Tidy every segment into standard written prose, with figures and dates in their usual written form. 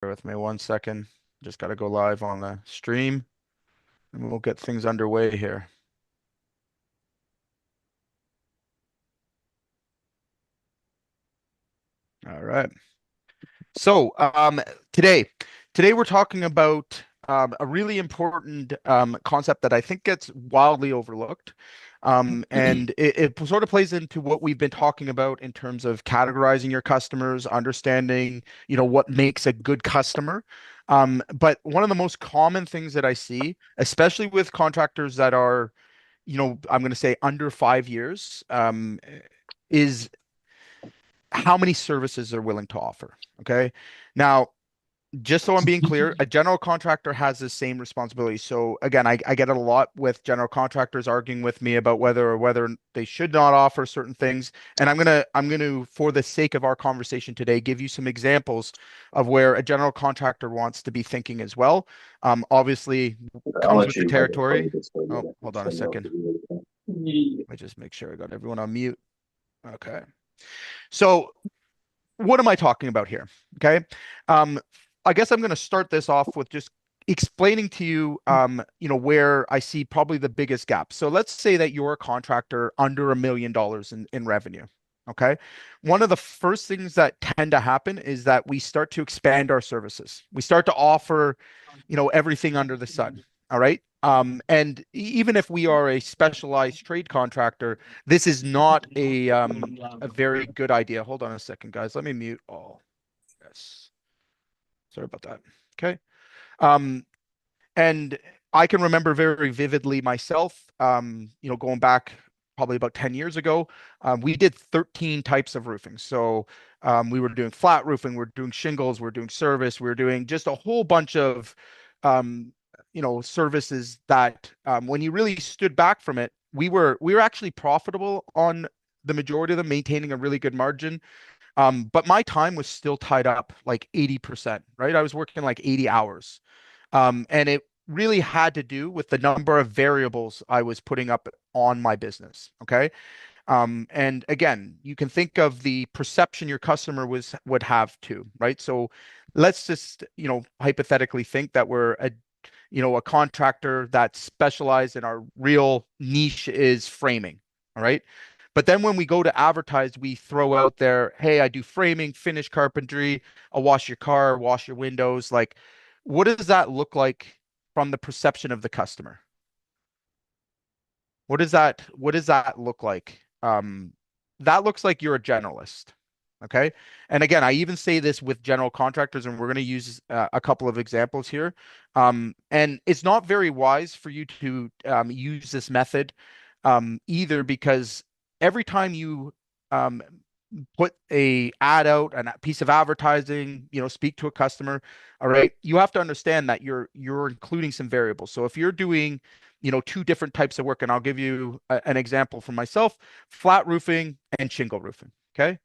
Bear with me 1 second. Just got to go live on the stream and we'll get things underway here. All right. So today we're talking about a really important concept that I think gets wildly overlooked. And it sort of plays into what we've been talking about in terms of categorizing your customers, understanding, what makes a good customer. But one of the most common things that I see, especially with contractors that are, I'm going to say under 5 years, is how many services they're willing to offer. Okay. Now, just so I'm being clear, a general contractor has the same responsibility. So again, I get it a lot with general contractors arguing with me about whether they should not offer certain things. And I'm gonna, for the sake of our conversation today, give you some examples of where a general contractor wants to be thinking as well. Obviously I'll comes let with the you I'll territory. leave this for a Oh, minute. hold on a So no, second. Let me just make sure I got everyone on mute. Okay. So what am I talking about here? Okay. Um, I guess I'm going to start this off with just explaining to you, where I see probably the biggest gap. So let's say that you're a contractor under $1 million in revenue. Okay. One of the first things that tend to happen is that we start to expand our services. We start to offer, everything under the sun. All right. And even if we are a specialized trade contractor, this is not a very good idea. Hold on a second, guys. Let me mute all. Yes. Sorry about that. Okay. Um, and I can remember very vividly myself, going back probably about 10 years ago, we did 13 types of roofing. So we were doing flat roofing, we're doing shingles, we're doing service, we're doing just a whole bunch of, um, services that when you really stood back from it, we were actually profitable on the majority of them, maintaining a really good margin. But my time was still tied up like 80%, right? I was working like 80 hours. And it really had to do with the number of variables I was putting up on my business. Okay. And again, you can think of the perception your customer would have too, right? So let's just, hypothetically think that we're a contractor that's specialized in our real niche is framing. All right. But then when we go to advertise, we throw out there, hey, I do framing, finish carpentry, I'll wash your car, wash your windows. Like, what does that look like from the perception of the customer? What does that look like? That looks like you're a generalist. Okay. And again, I even say this with general contractors, and we're going to use a couple of examples here. And it's not very wise for you to use this method either, because every time you um, put a ad out and a piece of advertising, speak to a customer, all right, you have to understand that you're including some variables. So if you're doing, two different types of work, and I'll give you an example from myself, flat roofing and shingle roofing. Okay.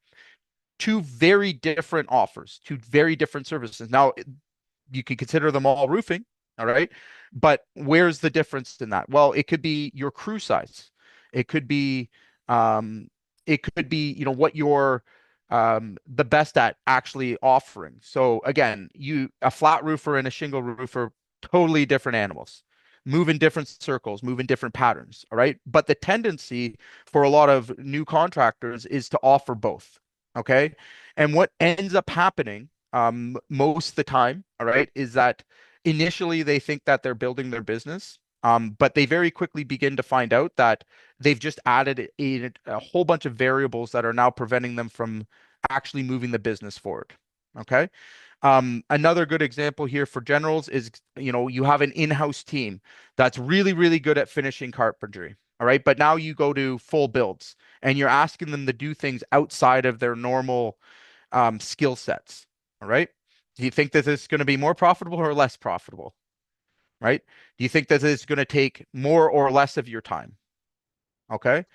Two very different offers, two very different services. Now, you could consider them all roofing, all right? But where's the difference in that? Well, it could be your crew size. It could be um what you're the best at actually offering. So again, a flat roofer and a shingle roofer, totally different animals. Move in different circles, move in different patterns, all right? But the tendency for a lot of new contractors is to offer both. Okay. And what ends up happening most of the time, all right, is that initially they think that they're building their business, but they very quickly begin to find out that they've just added a whole bunch of variables that are now preventing them from actually moving the business forward. Okay. Another good example here for generals is, you have an in-house team that's really, really good at finishing carpentry. All right. But now you go to full builds and you're asking them to do things outside of their normal skill sets. All right. Do you think that this is going to be more profitable or less profitable? Right. Do you think that this is going to take more or less of your time? Okay.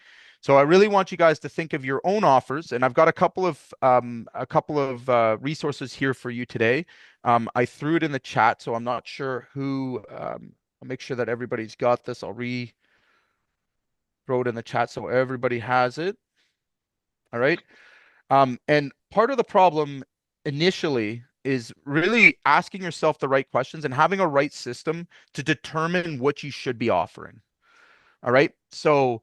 So I really want you guys to think of your own offers, and I've got a couple of resources here for you today. I threw it in the chat, so I'm not sure who. I'll make sure that everybody's got this. I'll throw it in the chat so everybody has it. All right. And part of the problem initially is really asking yourself the right questions and having a right system to determine what you should be offering. All right. So,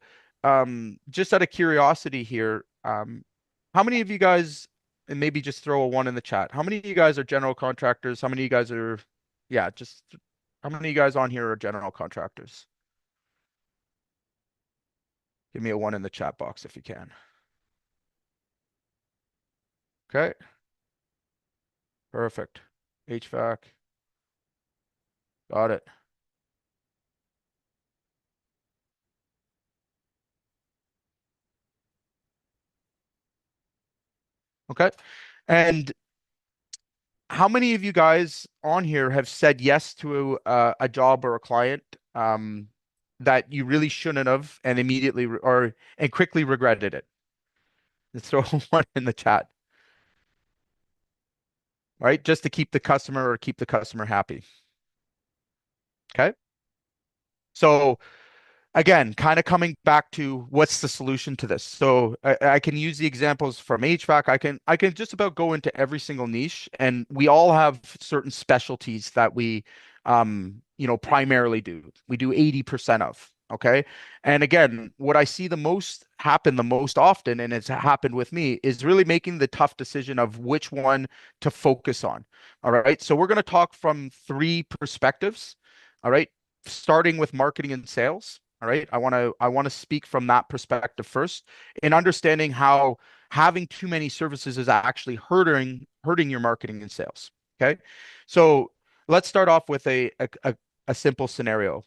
just out of curiosity here, how many of you guys, and maybe just throw a one in the chat, how many of you guys are general contractors? How many of you guys are, yeah, just how many of you guys on here are general contractors? Give me a one in the chat box if you can. Okay. Perfect. HVAC. Got it. Okay. And how many of you guys on here have said yes to a job or a client that you really shouldn't have and immediately or and quickly regretted it? Let's throw one in the chat, right? Just to keep the customer or keep the customer happy. Okay. So again, kind of coming back to what's the solution to this. So I can use the examples from HVAC. I can just about go into every single niche, and we all have certain specialties that we primarily do. We do 80% of. Okay. And again, what I see the most often, and it's happened with me, is really making the tough decision of which one to focus on. All right. So we're going to talk from three perspectives. All right. Starting with marketing and sales. All right. I want to speak from that perspective first in understanding how having too many services is actually hurting your marketing and sales. Okay. So let's start off with a simple scenario.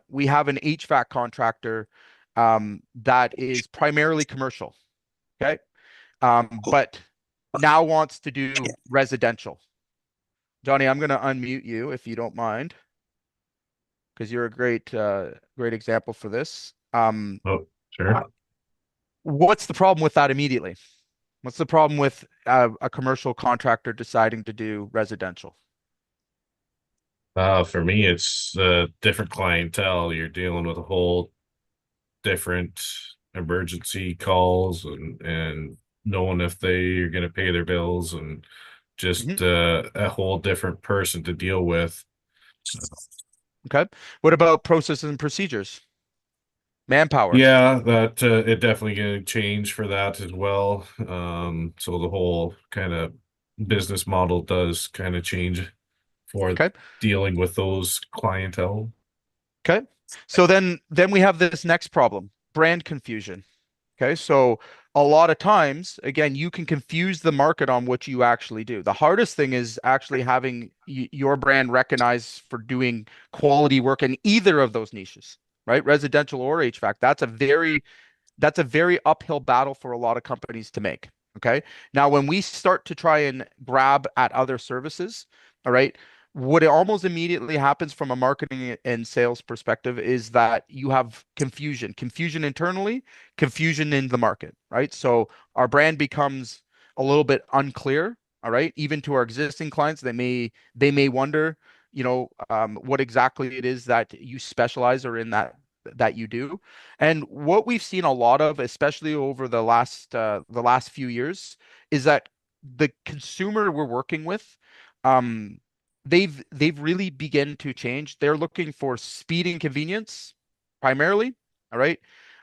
We have an HVAC contractor that is primarily commercial. Okay. But now wants to do residential. Johnny, I'm going to unmute you if you don't mind, because you're a great example for this. Oh, sure. What's the problem with that immediately? What's the problem with a commercial contractor deciding to do residential? For me, it's different clientele. You're dealing with a whole different emergency calls and knowing if they're going to pay their bills and Mhm. just a whole different person to deal with. Okay. What about processes and procedures? Manpower. Yeah, that it definitely going to change for that as well. So the whole kind of business model does kind of change for Okay. dealing with those clientele. Okay. So then we have this next problem, brand confusion. Okay. So a lot of times, again, you can confuse the market on what you actually do. The hardest thing is actually having your brand recognized for doing quality work in either of those niches, right? Residential or HVAC. That's a very uphill battle for a lot of companies to make. Okay. Now, when we start to try and grab at other services, all right, what it almost immediately happens from a marketing and sales perspective is that you have confusion internally, confusion in the market, right? So our brand becomes a little bit unclear, all right, even to our existing clients. They may wonder, what exactly it is that you specialize or in that you do. And what we've seen a lot of, especially over the last few years, is that the consumer we're working with, um, they've really begun to change. They're looking for speed and convenience primarily, all right?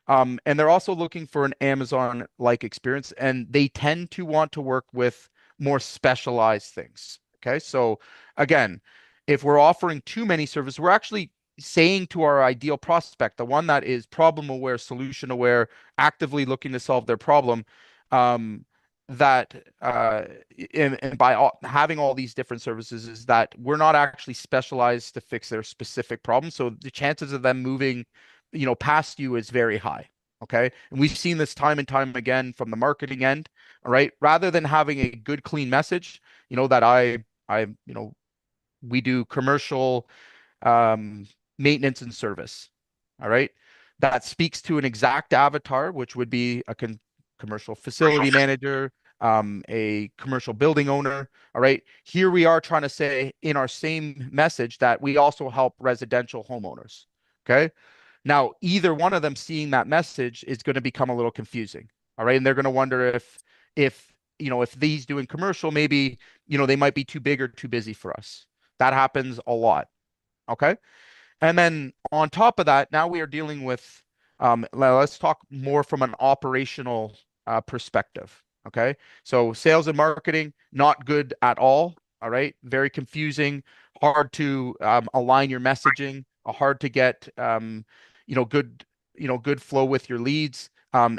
And they're also looking for an Amazon-like experience, and they tend to want to work with more specialized things. Okay, so again, if we're offering too many services, we're actually saying to our ideal prospect, the one that is problem aware, solution aware, actively looking to solve their problem, um, that and by having all these different services is that we're not actually specialized to fix their specific problem. So the chances of them moving, past you is very high. Okay. And we've seen this time and time again from the marketing end. All right. Rather than having a good, clean message, that we do commercial um, maintenance and service. All right. That speaks to an exact avatar, which would be a commercial facility manager, a commercial building owner. All right. Here we are trying to say in our same message that we also help residential homeowners. Okay. Now, either one of them seeing that message is going to become a little confusing. All right. And they're going to wonder if if these doing commercial, maybe, they might be too big or too busy for us. That happens a lot. Okay. And then on top of that, now we are dealing with, let's talk more from an operational perspective. Okay. So sales and marketing, not good at all. All right. Very confusing, hard to align your messaging, hard to get, good, good flow with your leads.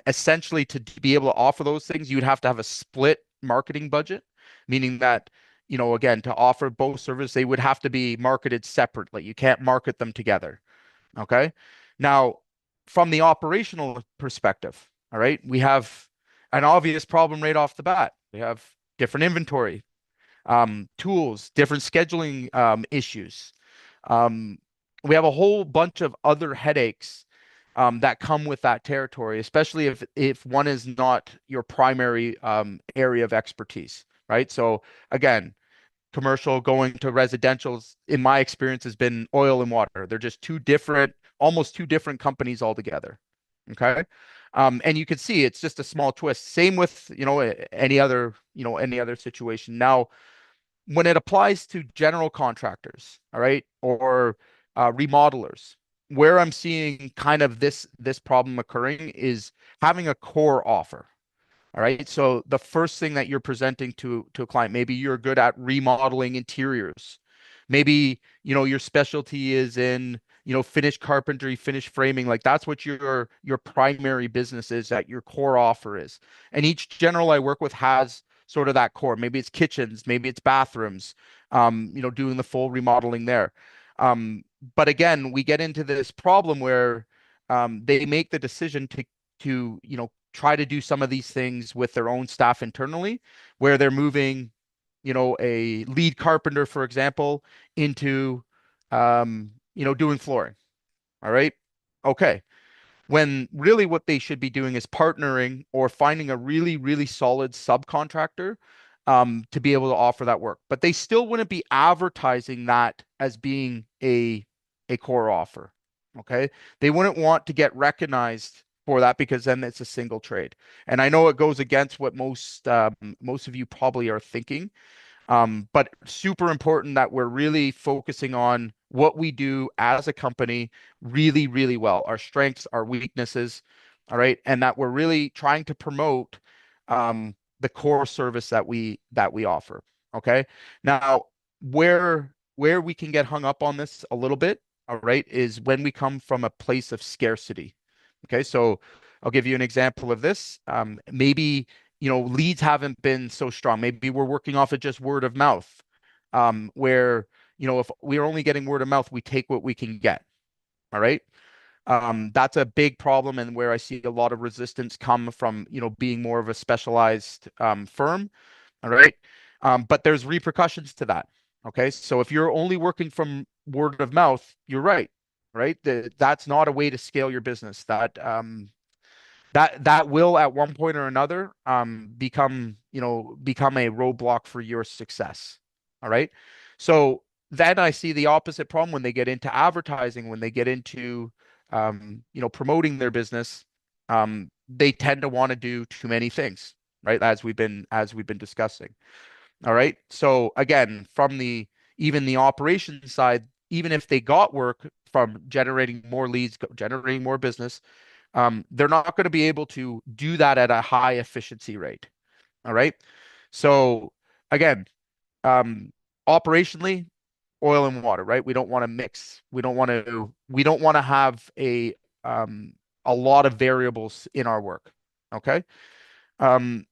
Essentially, to be able to offer those things, you'd have to have a split marketing budget, meaning that again, to offer both services, they would have to be marketed separately. You can't market them together. Okay. Now, from the operational perspective, all right, we have an obvious problem right off the bat. We have different inventory, tools, different scheduling issues. Um, we have a whole bunch of other headaches that come with that territory, especially if one is not your primary area of expertise, right? So again, commercial going to residentials, in my experience, has been oil and water. They're just almost two different companies altogether. Okay. And you can see it's just a small twist. Same with, any other situation. Now, when it applies to general contractors, all right, or remodelers, where I'm seeing kind of this problem occurring is having a core offer. All right. So the first thing that you're presenting to a client, maybe you're good at remodeling interiors. Maybe, your specialty is in, finished carpentry, finished framing. Like that's what your primary business is, that your core offer is. And each general I work with has sort of that core. Maybe it's kitchens, maybe it's bathrooms, doing the full remodeling there. But again, we get into this problem where they make the decision to try to do some of these things with their own staff internally, where they're moving, a lead carpenter, for example, into, doing flooring. All right. Okay. When really what they should be doing is partnering or finding a really, really solid subcontractor to be able to offer that work. But they still wouldn't be advertising that as being a core offer. Okay. They wouldn't want to get recognized for that because then it's a single trade. And I know it goes against what most of you probably are thinking, but super important that we're really focusing on what we do as a company really, really well, our strengths, our weaknesses, all right, and that we're really trying to promote the core service that we offer. Okay. Now, where we can get hung up on this a little bit, all right, is when we come from a place of scarcity. Okay, so I'll give you an example of this. Maybe leads haven't been so strong. Maybe we're working off of just word of mouth, where, if we're only getting word of mouth, we take what we can get. All right. That's a big problem, and where I see a lot of resistance come from, being more of a specialized firm. All right. But there's repercussions to that. Okay. So if you're only working from word of mouth, you're right. Right. That's not a way to scale your business. That will at one point or another become a roadblock for your success. All right. So then I see the opposite problem when they get into advertising, when they get into promoting their business. They tend to want to do too many things, right? As we've been discussing. All right. So again, from even the operations side, even if they got work from generating more leads, generating more business, they're not going to be able to do that at a high efficiency rate. All right. So again, um, operationally, oil and water, right? We don't want to mix. We don't want to have a lot of variables in our work. Okay. Um,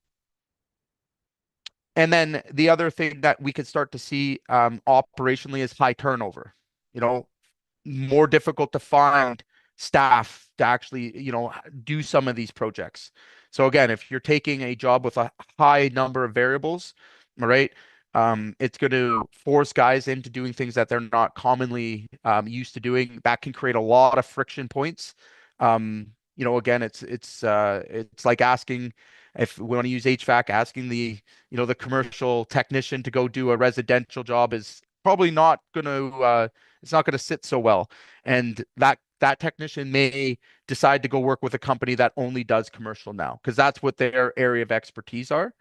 and then the other thing that we could start to see operationally is high turnover. You know, more difficult to find staff to actually, do some of these projects. So again, if you're taking a job with a high number of variables, all right, it's going to force guys into doing things that they're not commonly used to doing. That can create a lot of friction points. Again, it's like asking, if we want to use HVAC, asking the commercial technician to go do a residential job is probably not going to it's not going to sit so well. And that technician may decide to go work with a company that only does commercial now, because that's what their area of expertise are.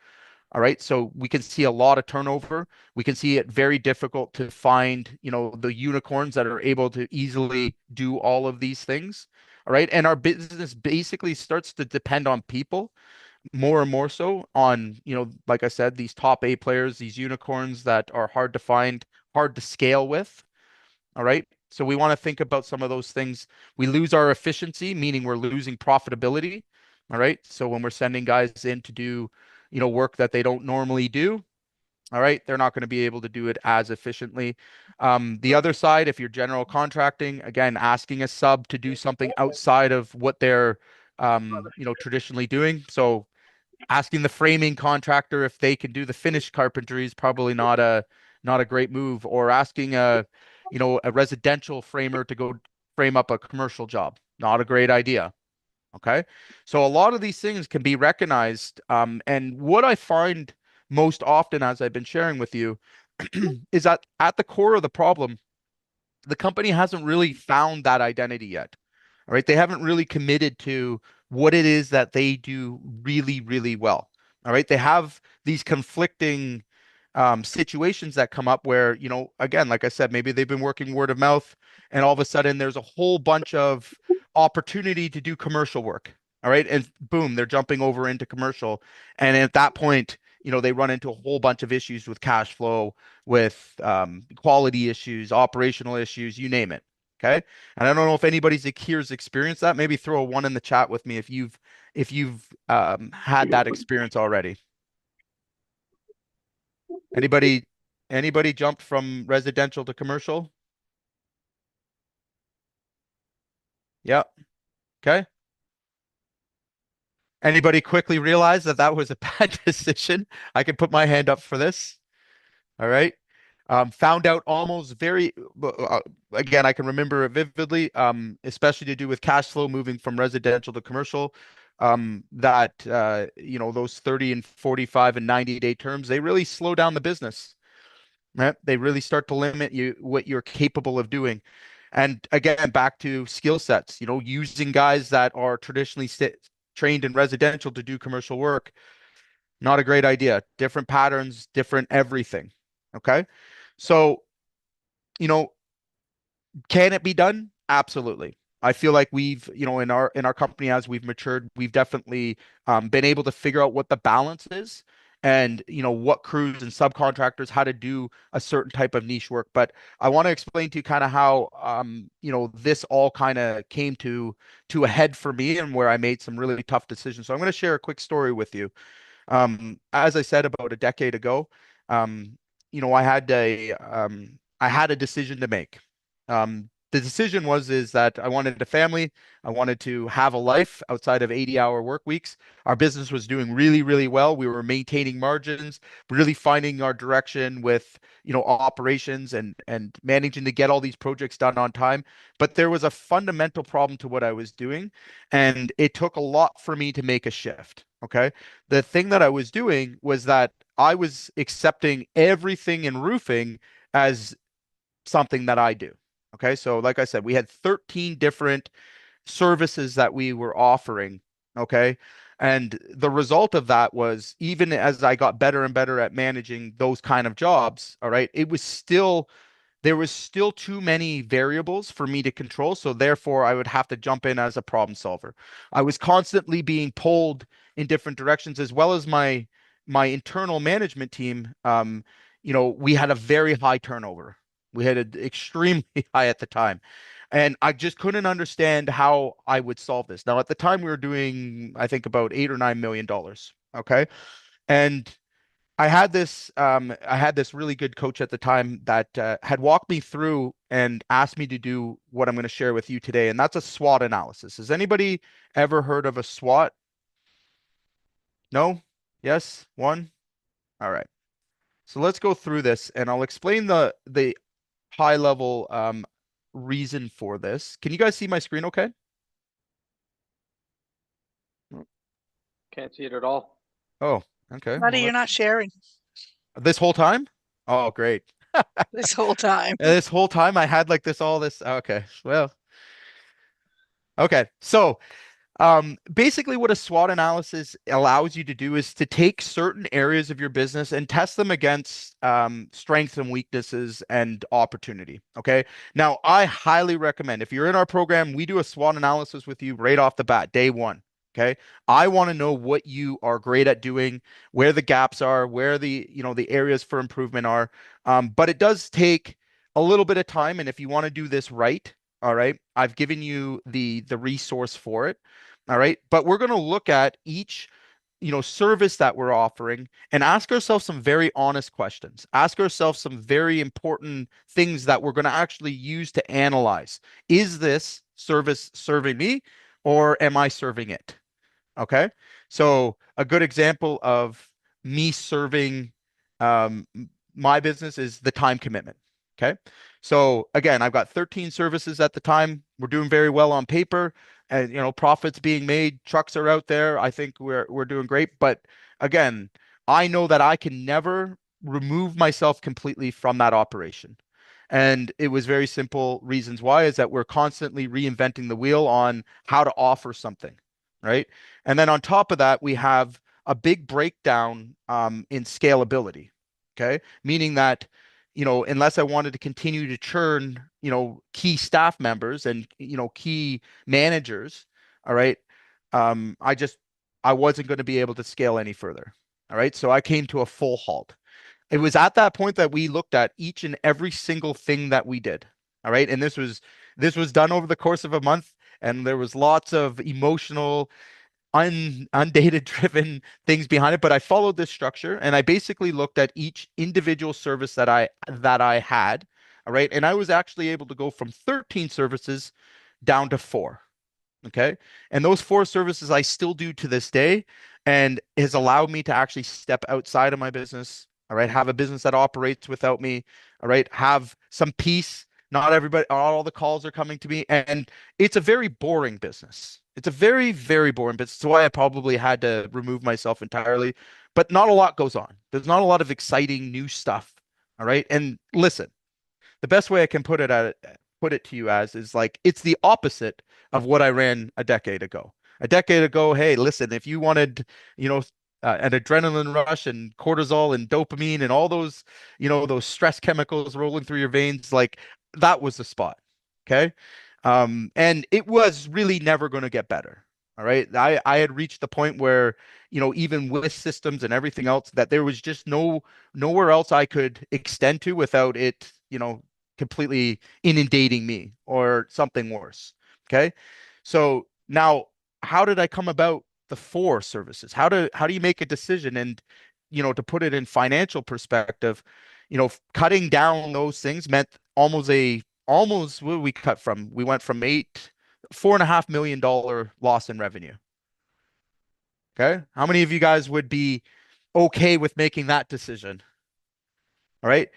All right. So we can see a lot of turnover. We can see it very difficult to find, the unicorns that are able to easily do all of these things. All right. And our business basically starts to depend on people more and more so on, like I said, these top A players, these unicorns that are hard to find, hard to scale with. All right. So we want to think about some of those things. We lose our efficiency, meaning we're losing profitability. All right. So when we're sending guys in to do, work that they don't normally do, all right, they're not going to be able to do it as efficiently. The other side, if you're general contracting, again, asking a sub to do something outside of what they're, traditionally doing. So asking the framing contractor if they can do the finished carpentry is probably not a great move, or asking a residential framer to go frame up a commercial job. Not a great idea. Okay. So a lot of these things can be recognized. And what I find most often, as I've been sharing with you, is that at the core of the problem, the company hasn't really found that identity yet. All right. They haven't really committed to what it is that they do really, really well. All right. They have these conflicting situations that come up where, again, like I said, maybe they've been working word of mouth and all of a sudden there's a whole bunch of opportunity to do commercial work. All right. And boom, they're jumping over into commercial. And at that point, they run into a whole bunch of issues with cash flow, with quality issues, operational issues, you name it. Okay. And I don't know if anybody's here's experienced that. Maybe throw a one in the chat with me if you've had that experience already. Anybody anybody jumped from residential to commercial? Yeah. Okay. Anybody quickly realize that that was a bad decision? I can put my hand up for this. All right. Found out almost very, again, I can remember it vividly, especially to do with cash flow moving from residential to commercial. That those 30 and 45 and 90-day terms, they really slow down the business, right? They really start to limit you what you're capable of doing. And again, back to skill sets, using guys that are traditionally trained in residential to do commercial work, not a great idea. Different patterns, different everything. Okay. So, you know, can it be done? Absolutely. I feel like we've, in our company as we've matured, we've definitely been able to figure out what the balance is and, what crews and subcontractors, how to do a certain type of niche work. But I want to explain to you kind of how, this all kind of came to a head for me and where I made some really tough decisions. So I'm going to share a quick story with you. As I said about a decade ago, um, I had a decision to make. The decision is that I wanted a family. I wanted to have a life outside of 80-hour work weeks. Our business was doing really, really well. We were maintaining margins, really finding our direction with, operations and managing to get all these projects done on time. But there was a fundamental problem to what I was doing, and it took a lot for me to make a shift. Okay. The thing that I was doing was that I was accepting everything in roofing as something that I do. Okay. So, like I said, we had 13 different services that we were offering. Okay. And the result of that was even as I got better and better at managing those kind of jobs, all right, there was still too many variables for me to control. So therefore, I would have to jump in as a problem solver. I was constantly being pulled in different directions, as well as my internal management team. We had a very high turnover. We had it extremely high at the time. And I just couldn't understand how I would solve this. Now, at the time, we were doing, I think, about $8 or $9 million. Okay. And I had this really good coach at the time that had walked me through and asked me to do what I'm going to share with you today, and that's a SWOT analysis. Has anybody ever heard of a SWOT? No? Yes? One? All right. So let's go through this, and I'll explain the high level reason for this. Can you guys see my screen okay? Can't see it at all. Oh, okay. Buddy, Well, you're not that's sharing this whole time? Oh, great. this whole time. This whole time I had like this all this. Okay. Well, okay. So Basically, what a SWOT analysis allows you to do is to take certain areas of your business and test them against strengths and weaknesses and opportunity. Okay. Now, I highly recommend if you're in our program, we do a SWOT analysis with you right off the bat, day one. Okay. I want to know what you are great at doing, where the gaps are, where the areas for improvement are. But it does take a little bit of time. And if you want to do this right, all right, I've given you the resource for it. All right. But we're going to look at each, service that we're offering and ask ourselves some very honest questions. Ask ourselves some very important things that we're going to actually use to analyze. Is this service serving me or am I serving it? Okay. So a good example of me serving um, my business is the time commitment. Okay. So again, I've got 13 services at the time. We're doing very well on paper and profits being made, trucks are out there. I think we're doing great. But again, I know that I can never remove myself completely from that operation. And it was very simple reasons why is that we're constantly reinventing the wheel on how to offer something, right? And then on top of that, we have a big breakdown in scalability. Okay. Meaning that, unless I wanted to continue to churn, key staff members and, key managers, all right, I just, I wasn't going to be able to scale any further. All right. So I came to a full halt. It was at that point that we looked at each and every single thing that we did. All right. And this was done over the course of a month. And there was lots of emotional undata driven things behind it, but I followed this structure and I basically looked at each individual service that I had. All right. And I was actually able to go from 13 services down to 4. Okay. And those 4 services I still do to this day and has allowed me to actually step outside of my business. All right. Have a business that operates without me. All right. Have some peace. Not everybody, all the calls are coming to me. And it's a very boring business. It's a very, very boring business. That's why I probably had to remove myself entirely. But not a lot goes on. There's not a lot of exciting new stuff. All right. And listen, the best way I can put it to you as is like it's the opposite of what I ran a decade ago. A decade ago, hey, listen, if you wanted, you know, an adrenaline rush and cortisol and dopamine and all those, those stress chemicals rolling through your veins, like that was the spot. Okay. And it was really never going to get better. All right. I had reached the point where, even with systems and everything else, that there was just nowhere else I could extend to without it, completely inundating me or something worse. Okay. So now how did I come about the 4 services? How do you make a decision and to put it in financial perspective, cutting down those things meant almost what did we cut from? We went from $4.5 million loss in revenue. Okay. How many of you guys would be okay with making that decision? All right.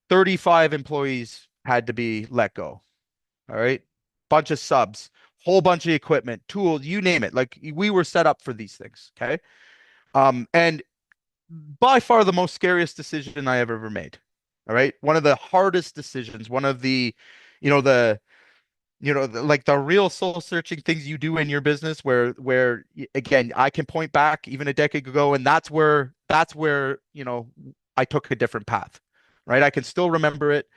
35 employees had to be let go. All right. Bunch of subs, whole bunch of equipment, tools, you name it. Like we were set up for these things. Okay. And by far the most scariest decision I have ever made. All right. One of the hardest decisions, one of you know, the, like the real soul searching things you do in your business where again, I can point back even a decade ago and that's where, I took a different path. Right. I can still remember it.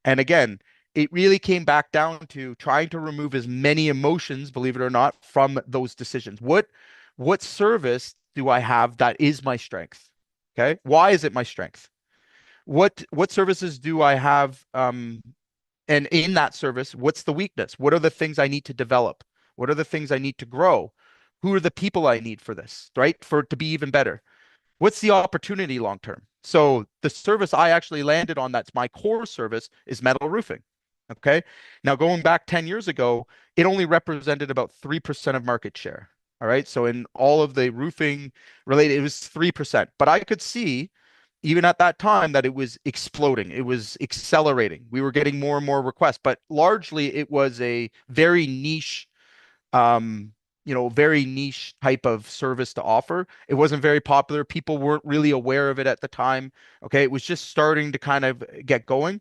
And again, it really came back down to trying to remove as many emotions, believe it or not, from those decisions. What service do I have that is my strength? Okay. Why is it my strength? What services do I have? And in that service, what's the weakness? What are the things I need to develop? What are the things I need to grow? Who are the people I need for this, right? For it to be even better. What's the opportunity long term? So the service I actually landed on that's my core service is metal roofing. Okay. Now going back 10 years ago, it only represented about 3% of market share. All right. So in all of the roofing related, it was 3%. But I could see even at that time that it was exploding. It was accelerating. We were getting more and more requests, but largely it was a um, very niche type of service to offer. It wasn't very popular. People weren't really aware of it at the time. Okay. It was just starting to kind of get going,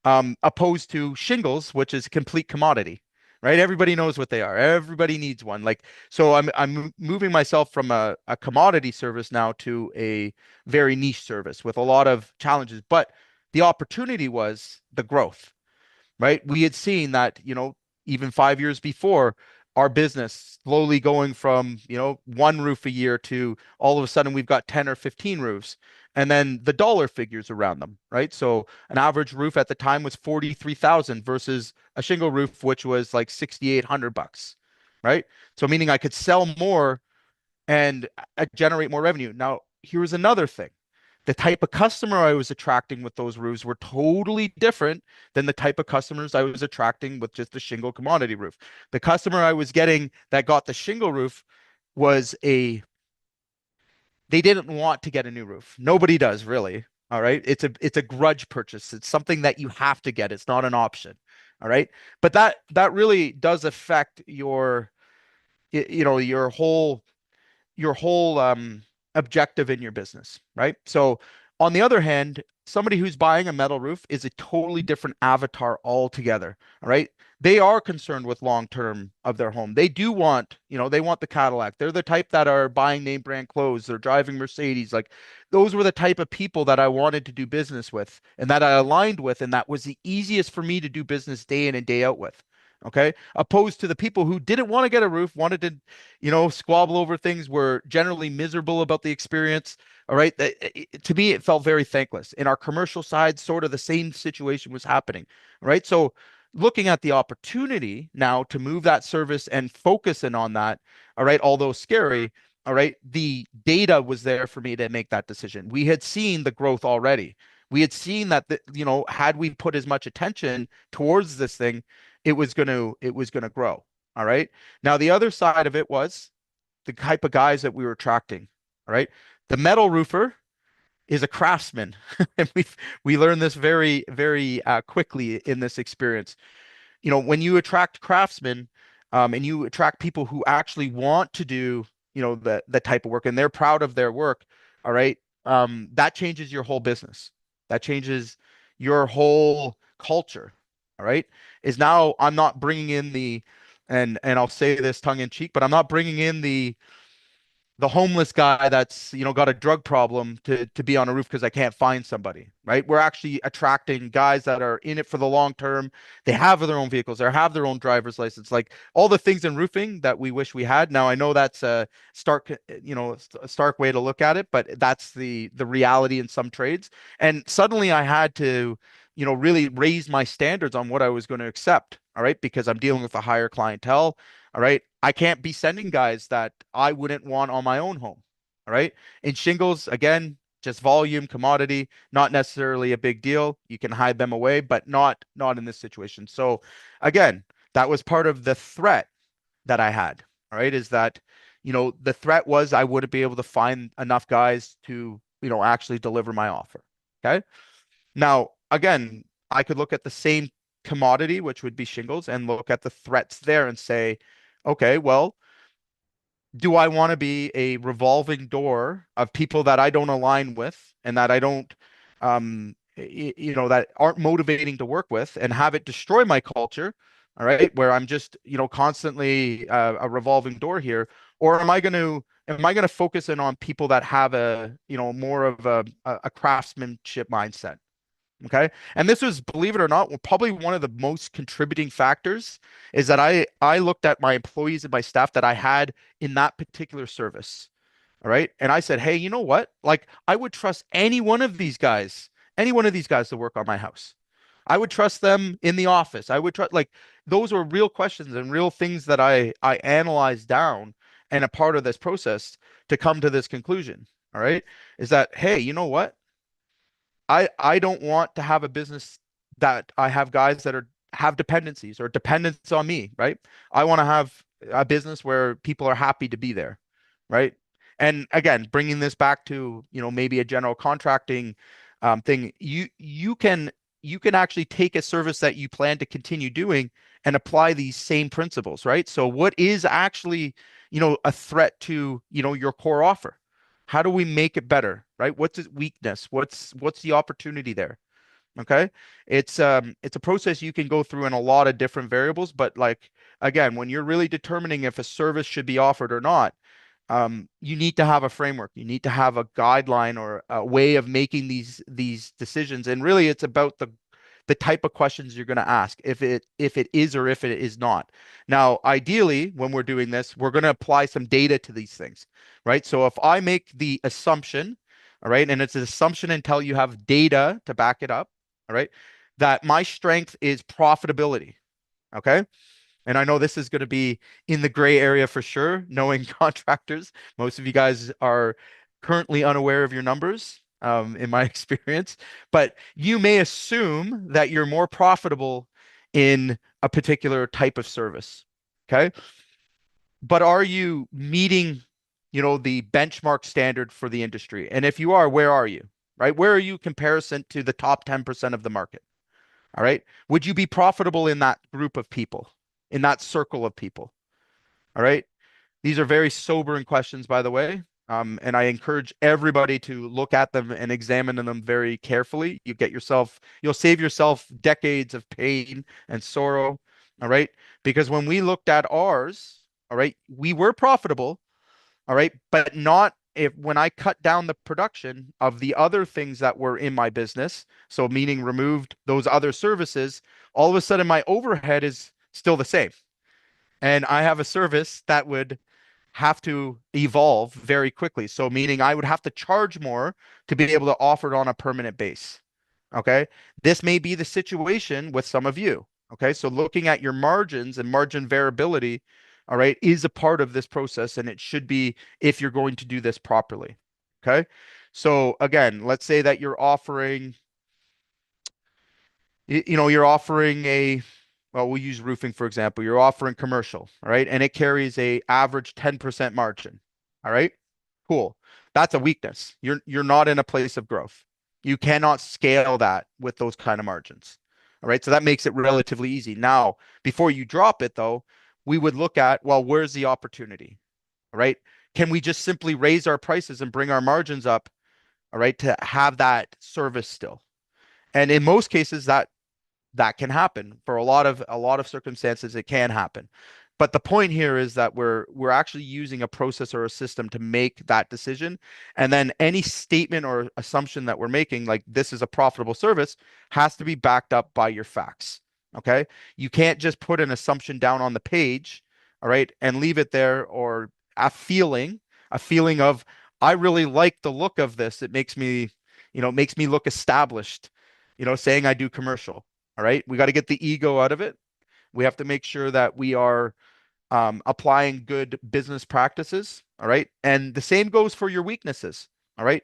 opposed to shingles, which is a complete commodity. right? Everybody knows what they are. Everybody needs one. Like, so I'm moving myself from a commodity service now to a very niche service with a lot of challenges. But the opportunity was the growth, right? We had seen that, even 5 years before, our business slowly going from, one roof a year to all of a sudden we've got 10 or 15 roofs. And then the dollar figures around them, right? So an average roof at the time was 43,000 versus a shingle roof, which was like 6,800 bucks, right? So meaning I could sell more and generate more revenue. Now, here's another thing. The type of customer I was attracting with those roofs were totally different than the type of customers I was attracting with just the shingle commodity roof. The customer I was getting that got the shingle roof was they didn't want to get a new roof. Nobody does really. All right. It's a grudge purchase. It's something that you have to get. It's not an option. All right. But that really does affect your whole objective in your business, right? So on the other hand, somebody who's buying a metal roof is a totally different avatar altogether, all right? They are concerned with long term of their home. They do want, they want the Cadillac. They're the type that are buying name brand clothes. They're driving Mercedes. Like those were the type of people that I wanted to do business with and that I aligned with, and that was the easiest for me to do business day in and day out with. Okay. Opposed to the people who didn't want to get a roof, wanted to squabble over things, were generally miserable about the experience. All right. To me, it felt very thankless. In our commercial side, sort of the same situation was happening. All right. So looking at the opportunity now to move that service and focus in on that, all right, although scary, all right, the data was there for me to make that decision. We had seen the growth already. We had seen that, had we put as much attention towards this thing, it was gonna grow. All right. Now, the other side of it was the type of guys that we were attracting. All right. The metal roofer is a craftsman. And we learned this very, very quickly in this experience. When you attract craftsmen, and you attract people who actually want to do, the type of work and they're proud of their work, all right, that changes your whole business. That changes your whole culture. All right, is now I'm not bringing in and I'll say this tongue in cheek, but I'm not bringing in the homeless guy that's got a drug problem to be on a roof because I can't find somebody, right? We're actually attracting guys that are in it for the long term. They have their own vehicles, they have their own driver's license, like all the things in roofing that we wish we had. Now I know that's a stark way to look at it, but that's the reality in some trades. And suddenly I had to really raise my standards on what I was going to accept, all right, because I'm dealing with a higher clientele. All right. I can't be sending guys that I wouldn't want on my own home. All right. In shingles, again, just volume, commodity, not necessarily a big deal. You can hide them away, but not in this situation. So again, that was part of the threat that I had. All right. Is that, the threat was I wouldn't be able to find enough guys to, actually deliver my offer. Okay. Now, again, I could look at the same commodity, which would be shingles, and look at the threats there and say, okay, well, do I want to be a revolving door of people that I don't align with and that I don't, that aren't motivating to work with, and have it destroy my culture? All right, where I'm just, constantly a revolving door here, or am I going to focus in on people that have more of a craftsmanship mindset? Okay. And this was, believe it or not, probably one of the most contributing factors is that I looked at my employees and my staff that I had in that particular service. All right. And I said, hey, you know what? Like I would trust any one of these guys to work on my house. I would trust them in the office. I would trust, like, those were real questions and real things that I analyzed down and a part of this process to come to this conclusion. All right. Is that, hey, you know what? I don't want to have a business that I have guys that have dependencies or dependents on me, right? I want to have a business where people are happy to be there, right? And again, bringing this back to, maybe a general contracting thing, you can actually take a service that you plan to continue doing and apply these same principles, right? So what is actually, a threat to, your core offer? How do we make it better, right? What's its weakness? What's the opportunity there? Okay. It's a process you can go through in a lot of different variables, but like again, when you're really determining if a service should be offered or not, you need to have a framework. You need to have a guideline or a way of making these decisions. And really, it's about the type of questions you're going to ask, if it is or if it is not. Now, ideally, when we're doing this, we're going to apply some data to these things, right? So if I make the assumption, all right, and it's an assumption until you have data to back it up, all right, that my strength is profitability. Okay. And I know this is going to be in the gray area for sure, knowing contractors. Most of you guys are currently unaware of your numbers, in my experience, but you may assume that you're more profitable in a particular type of service. Okay. But are you meeting, the benchmark standard for the industry? And if you are, where are you? Right? Where are you comparison to the top 10% of the market? All right. Would you be profitable in that group of people, in that circle of people? All right. These are very sobering questions, by the way. And I encourage everybody to look at them and examine them very carefully. You'll save yourself decades of pain and sorrow. All right. Because when we looked at ours, all right, we were profitable. All right. But not if when I cut down the production of the other things that were in my business, so meaning removed those other services, all of a sudden my overhead is still the same. And I have a service that would have to evolve very quickly. So meaning I would have to charge more to be able to offer it on a permanent base. Okay. This may be the situation with some of you. Okay. So looking at your margins and margin variability, all right, is a part of this process, and it should be if you're going to do this properly. Okay. So again, let's say that you're offering, you're offering well, we'll use roofing for example. You're offering commercial, all right, and it carries a average 10% margin. All right, cool. That's a weakness. You're not in a place of growth. You cannot scale that with those kind of margins. All right, so that makes it relatively easy. Now, before you drop it though, we would look at, well, where's the opportunity? All right, can we just simply raise our prices and bring our margins up? All right, to have that service still. And in most cases, that can happen for a lot of circumstances. It can happen, but the point here is that we're actually using a process or a system to make that decision, and then any statement or assumption that we're making, like this is a profitable service, has to be backed up by your facts. Okay, you can't just put an assumption down on the page, all right, and leave it there, or a feeling of, I really like the look of this, it makes me look established, saying I do commercial. All right. We got to get the ego out of it. We have to make sure that we are applying good business practices. All right. And the same goes for your weaknesses. All right.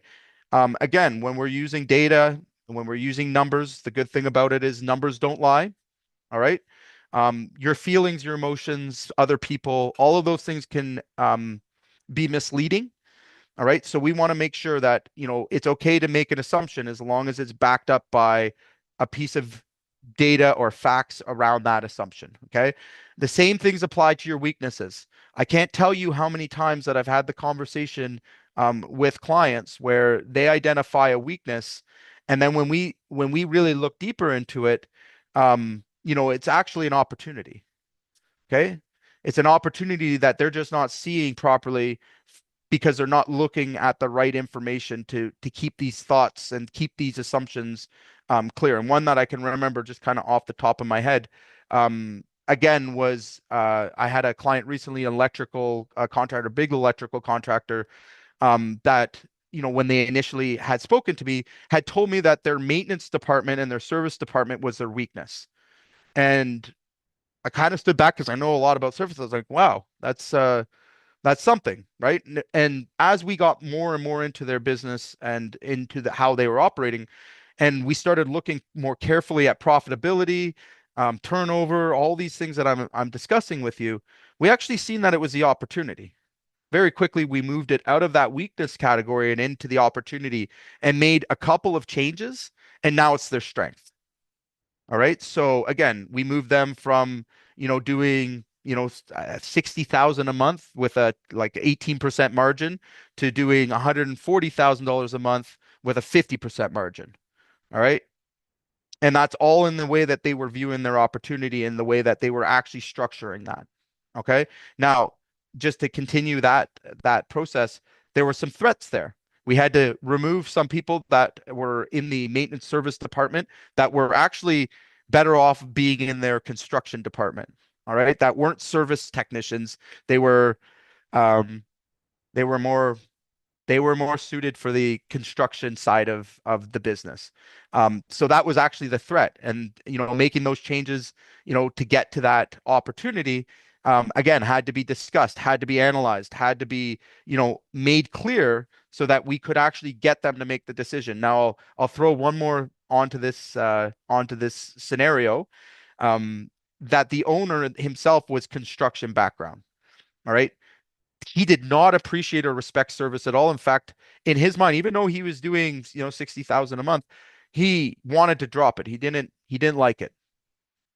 Again, when we're using data, when we're using numbers, the good thing about it is numbers don't lie. All right. Your feelings, your emotions, other people, all of those things can be misleading. All right. So we want to make sure that, it's okay to make an assumption as long as it's backed up by a piece of data or facts around that assumption. Okay. The same things apply to your weaknesses. I can't tell you how many times that I've had the conversation with clients where they identify a weakness. And then when we really look deeper into it, it's actually an opportunity. Okay. It's an opportunity that they're just not seeing properly because they're not looking at the right information to keep these thoughts and keep these assumptions clear. And one that I can remember just kind of off the top of my head, again, was I had a client recently, an electrical contractor, big electrical contractor, that when they initially had spoken to me, had told me that their maintenance department and their service department was their weakness. And I kind of stood back because I know a lot about services. I was like, wow, that's something, right? And as we got more and more into their business and into how they were operating, and we started looking more carefully at profitability, turnover, all these things that I'm discussing with you, we actually seen that it was the opportunity. Very quickly, we moved it out of that weakness category and into the opportunity, and made a couple of changes, and now it's their strength. All right. So again, we moved them from, doing, 60,000 a month with a like 18% margin to doing $140,000 a month with a 50% margin. All right. And that's all in the way that they were viewing their opportunity and the way that they were actually structuring that. Okay. Now, just to continue that process, there were some threats there. We had to remove some people that were in the maintenance service department that were actually better off being in their construction department. All right. That weren't service technicians. They were um they were more they were more suited for the construction side of the business. So that was actually the threat. And making those changes, to get to that opportunity, again, had to be discussed, had to be analyzed, had to be, made clear so that we could actually get them to make the decision. Now, I'll throw one more onto this scenario, that the owner himself was construction background. All right. He did not appreciate or respect service at all. In fact, in his mind, even though he was doing, 60,000 a month, he wanted to drop it. He didn't like it.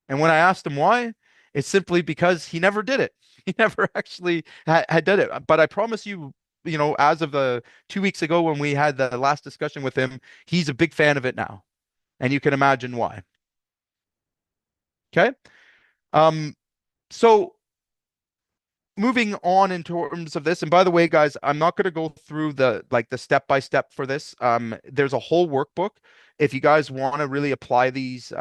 And when I asked him why, it's simply because he never did it. He never actually had done it. But I promise you, as of the 2 weeks ago when we had the last discussion with him, he's a big fan of it now. And you can imagine why. Okay. Um, so moving on in terms of this, and by the way, guys, I'm not going to go through the step by step for this. There's a whole workbook if you guys want to really apply these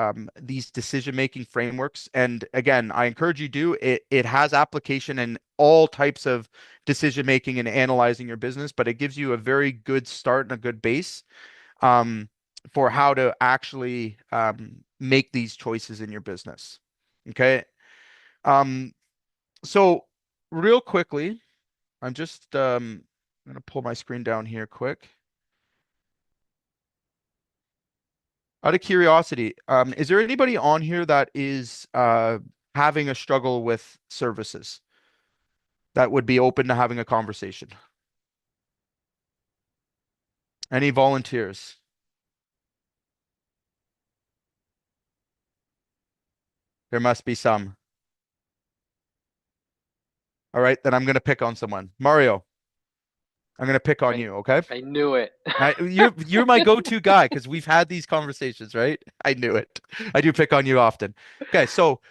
decision making frameworks. And again, I encourage you do it. It has application in all types of decision making and analyzing your business, but it gives you a very good start and a good base um, for how to actually make these choices in your business. Okay. Um, so real quickly, I'm just gonna pull my screen down here quick. Out of curiosity, is there anybody on here that is having a struggle with services that would be open to having a conversation? Any volunteers? There must be some. All right, then I'm gonna pick on someone. Mario, I'm gonna pick on I you, okay? I knew it. You're my go-to guy because we've had these conversations, right? I knew it. I do pick on you often. Okay, so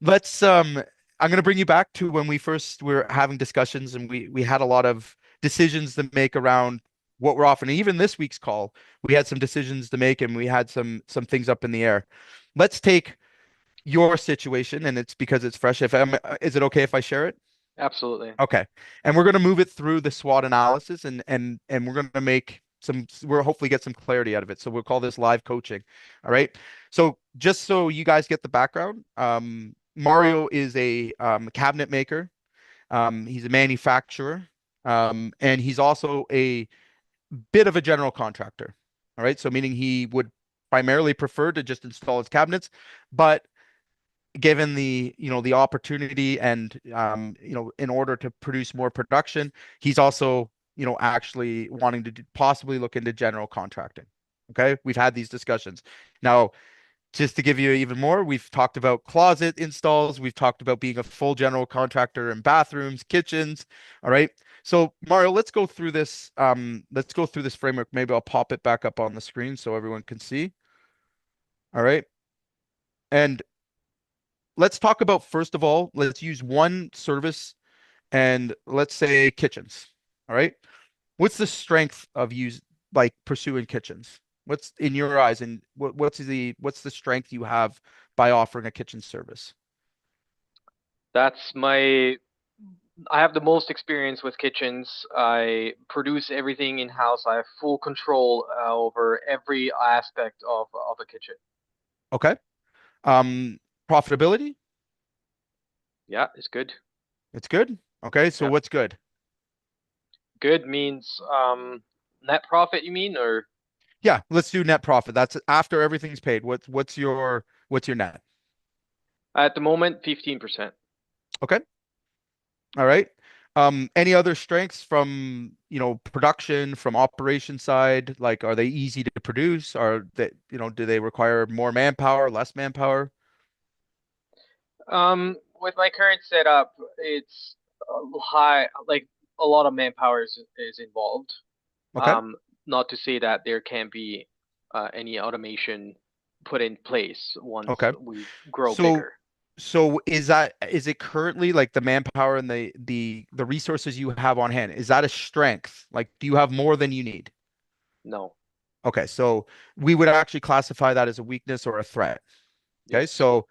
let's I'm going to bring you back to when we first were having discussions and we had a lot of decisions to make around what we're offering. Even this week's call, we had some decisions to make and we had some things up in the air. Let's take your situation, and it's because it's fresh. Is it okay if I share it? Absolutely. Okay. And we're going to move it through the SWOT analysis and we're going to make we'll hopefully get some clarity out of it. So we'll call this live coaching. All right. So just so you guys get the background, Mario is a cabinet maker. He's a manufacturer. And he's also a bit of a general contractor. All right. So meaning he would primarily prefer to just install his cabinets, but given the opportunity and in order to produce more production, he's also actually wanting to possibly look into general contracting. Okay, we've had these discussions. Now, just to give you even more, we've talked about closet installs, we've talked about being a full general contractor in bathrooms, kitchens. All right, so Mario, let's go through this framework. Maybe I'll pop it back up on the screen so everyone can see. All right, and let's talk about, first of all, let's use one service and let's say kitchens. All right. What's the strength of pursuing kitchens? What's in your eyes, and what's the strength you have by offering a kitchen service? That's my I have the most experience with kitchens. I produce everything in house. I have full control over every aspect of a kitchen. Okay. Um, Profitability, Yeah, it's good. it's good. Okay. So Yeah. what's good? Good means net profit, you mean, or Yeah, let's do net profit. That's after everything's paid. What's your net? at the moment 15%. Okay. All right. Any other strengths from, production, from operation side? Like, are they easy to produce? Do they require more manpower, less manpower? With my current setup, it's high, like a lot of manpower is involved. Okay. Not to say that there can't be any automation put in place once Okay. we grow So bigger. so is it currently like the manpower and the resources you have on hand? Is that a strength? Like, do you have more than you need? No. Okay, so we would actually classify that as a weakness or a threat. Okay, Yes. so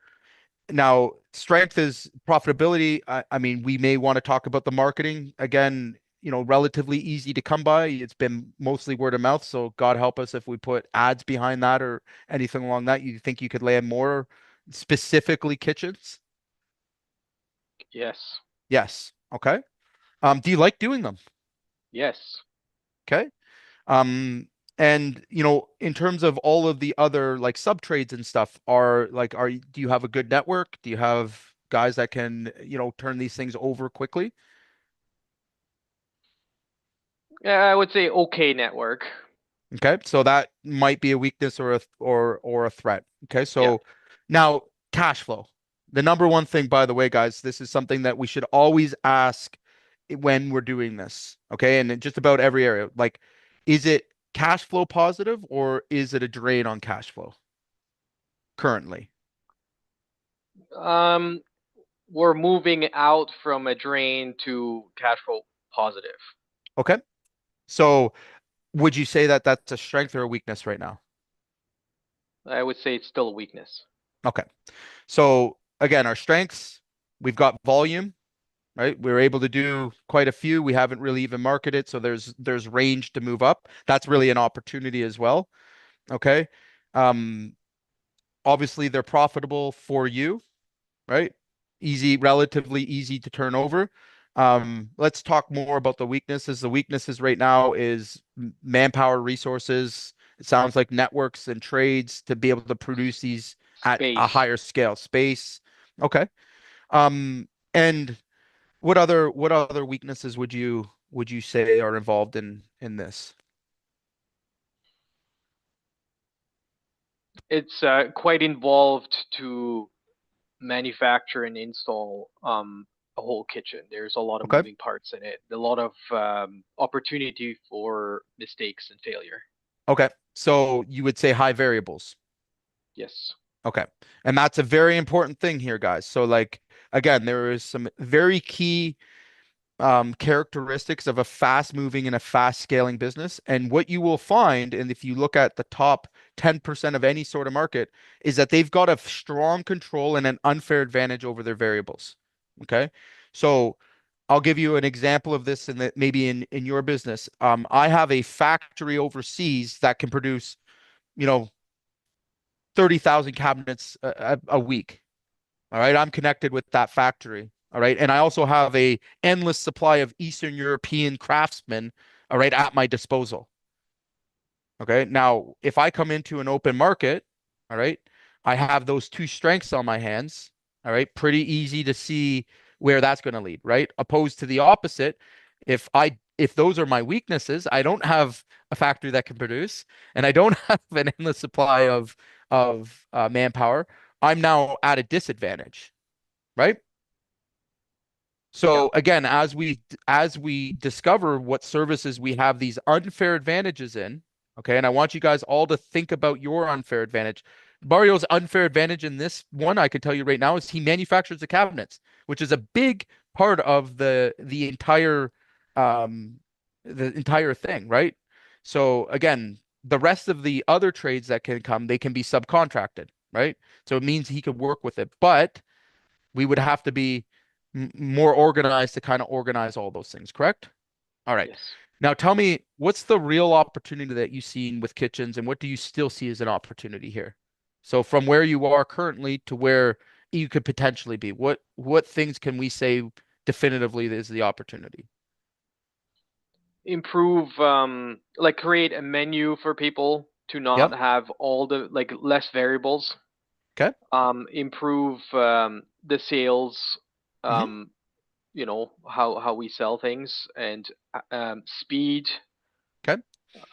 now strength is profitability. I mean, we may want to talk about the marketing again, relatively easy to come by. It's been mostly word of mouth, so God help us if we put ads behind that or anything along that. You think you could land more specifically kitchens? Yes. Yes. Okay. Do you like doing them? Yes. Okay. Um, and in terms of all of the other like sub trades and stuff, do you have a good network? Do you have guys that can, turn these things over quickly? Yeah, I would say okay network. Okay, so that might be a weakness or a threat. Okay, Yeah. so now cash flow. The number one thing, by the way, guys, this is something that we should always ask when we're doing this. Okay, and in just about every area, like, is it cash flow positive or is it a drain on cash flow currently? Um, we're moving out from a drain to cash flow positive. Okay, so would you say that that's a strength or a weakness right now? I would say it's still a weakness. Okay, so again, our strengths, we've got volume, right? We're able to do quite a few. We haven't really even marketed, so there's range to move up. That's really an opportunity as well. Okay. Um, Obviously they're profitable for you, right? Easy, relatively easy to turn over. Let's talk more about the weaknesses. The weaknesses right now is manpower resources. It sounds like networks and trades to be able to produce these at a Space. higher scale. Space. Okay. And what other weaknesses would you say are involved in this? It's quite involved to manufacture and install a whole kitchen. There's a lot of Okay. moving parts in it, a lot of opportunity for mistakes and failure. Okay. So you would say high variables. Yes. Okay. And that's a very important thing here, guys. So like again, there is some very key characteristics of a fast moving and a fast scaling business. And what you will find, and if you look at the top 10% of any sort of market, is that they've got a strong control and an unfair advantage over their variables. Okay. So I'll give you an example of this in that maybe in your business. I have a factory overseas that can produce, you know, 30,000 cabinets a week. All right. I'm connected with that factory. All right. And I also have a endless supply of Eastern European craftsmen, all right, at my disposal. Okay. Now, if I come into an open market, all right, I have those two strengths on my hands. All right. Pretty easy to see where that's going to lead, right? Opposed to the opposite. If those are my weaknesses, I don't have a factory that can produce, and I don't have an endless supply of manpower. I'm now at a disadvantage, right? Yeah. So again, as we discover what services we have these unfair advantages in, okay, and I want you guys all to think about your unfair advantage. Mario's unfair advantage in this one, I can tell you right now, is he manufactures the cabinets, which is a big part of um the entire thing, right? So again, the rest of the other trades that can come, they can be subcontracted, right? So it means he could work with it, but we would have to be more organized to kind of organize all those things, correct? All right. Yes. Now tell me, what's the real opportunity that you've seen with kitchens and what do you still see as an opportunity here? So from where you are currently to where you could potentially be, what things can we say definitively is the opportunity? Improve, like create a menu for people to not Yep. have all the like less variables. Okay. Improve the sales, Hmm. um, how we sell things and speed, Okay.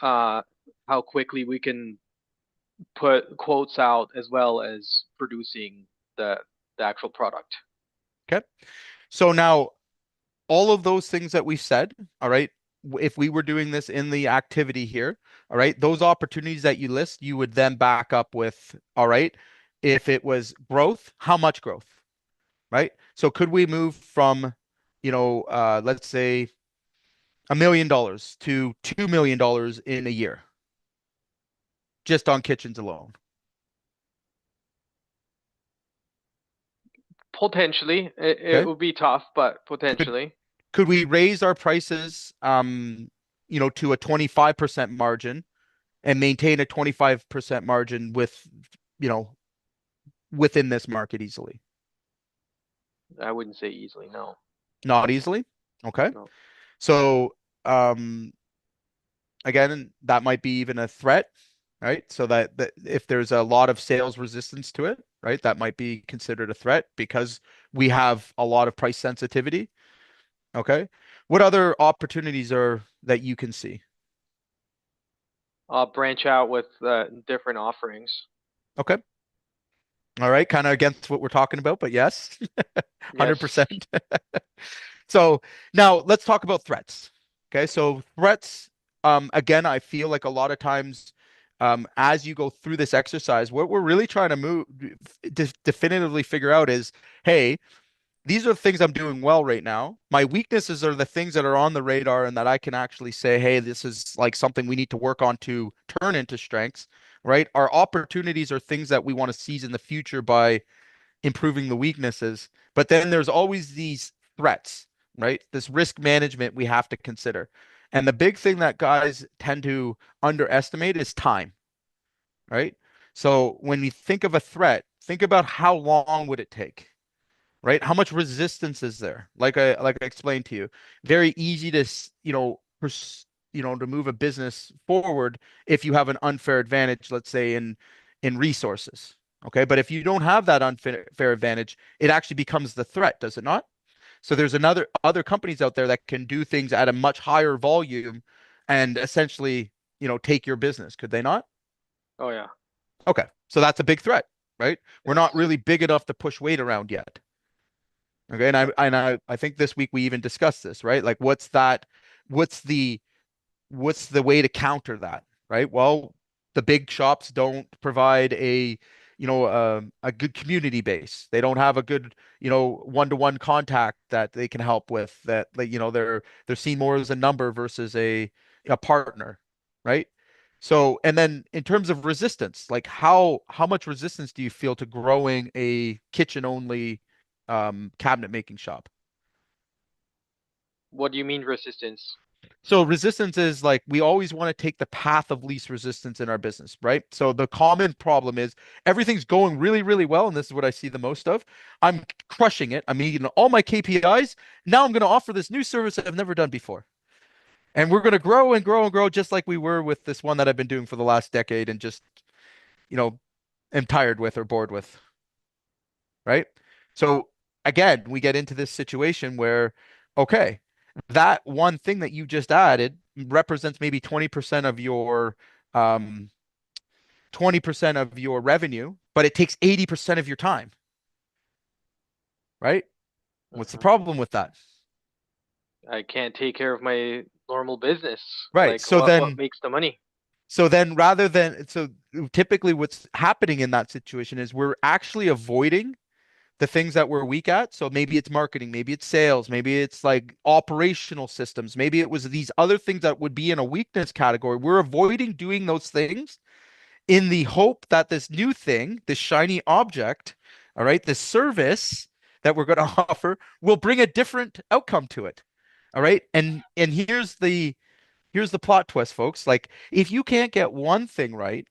uh, how quickly we can put quotes out as well as producing the the actual product. Okay. So now all of those things that we said, all right, if we were doing this in the activity here, all right, those opportunities that you list, you would then back up with, all right, if it was growth, how much growth, right? So could we move from, let's say $1 million to $2 million in a year, just on kitchens alone? Potentially, it Okay. would be tough, but Could potentially. could we raise our prices, to a 25% margin and maintain a 25% margin with, you know, within this market easily? I wouldn't say easily, no. Not easily. Okay. No. So, um, again, that might be even a threat, right? So that if there's a lot of sales resistance to it, right, that might be considered a threat because we have a lot of price sensitivity. Okay. What other opportunities are that you can see? Branch out with different offerings. Okay. All right. Kind of against what we're talking about, but yes, Yes. 100%. So now let's talk about threats. Okay. So threats, again, I feel like a lot of times, as you go through this exercise, what we're really trying to definitively figure out is, hey, these are the things I'm doing well right now. My weaknesses are the things that are on the radar and that I can actually say, hey, this is like something we need to work on to turn into strengths, right? Our opportunities are things that we want to seize in the future by improving the weaknesses. But then there's always these threats, right? This risk management we have to consider. And the big thing that guys tend to underestimate is time, right? So when you think of a threat, think about how long would it take, right? How much resistance is there? Like I explained to you, very easy to to move a business forward if you have an unfair advantage, let's say in resources. Okay, but if you don't have that unfair advantage, it actually becomes the threat, does it not? So there's other companies out there that can do things at a much higher volume and essentially, take your business. Could they not? Oh yeah. Okay, so that's a big threat, right? We're not Yes. really big enough to push weight around yet. Okay, and I think this week we even discussed this, right? Like what's the what's the way to counter that, right? Well, the big shops don't provide a good community base. They don't have a good, one-to-one contact that they can help with that, like, they're seen more as a number versus a partner, right? So, and then in terms of resistance, like how much resistance do you feel to growing a kitchen only cabinet making shop? What do you mean resistance? So resistance is like we always want to take the path of least resistance in our business, right? So the common problem is everything's going really, really well, and this is what I see the most of. I'm crushing it. I'm meeting all my KPIs. Now I'm going to offer this new service that I've never done before. And we're going to grow and grow and grow just like we were with this one that I've been doing for the last decade and just, you know, am tired with or bored with, right? So again, we get into this situation where, okay, that one thing that you just added represents maybe 20% of your 20% of your revenue, but it takes 80% of your time, right? What's the Hmm. problem with that? I can't take care of my normal business. Right. Like So what then makes the money? so typically what's happening in that situation is we're actually avoiding the things that we're weak at. So maybe it's marketing, maybe it's sales, maybe it's like operational systems, maybe it was these other things that would be in a weakness category. We're avoiding doing those things in the hope that this new thing, this shiny object, all right, this service that we're going to offer will bring a different outcome to it. All right. And here's the plot twist, folks. Like if you can't get one thing right,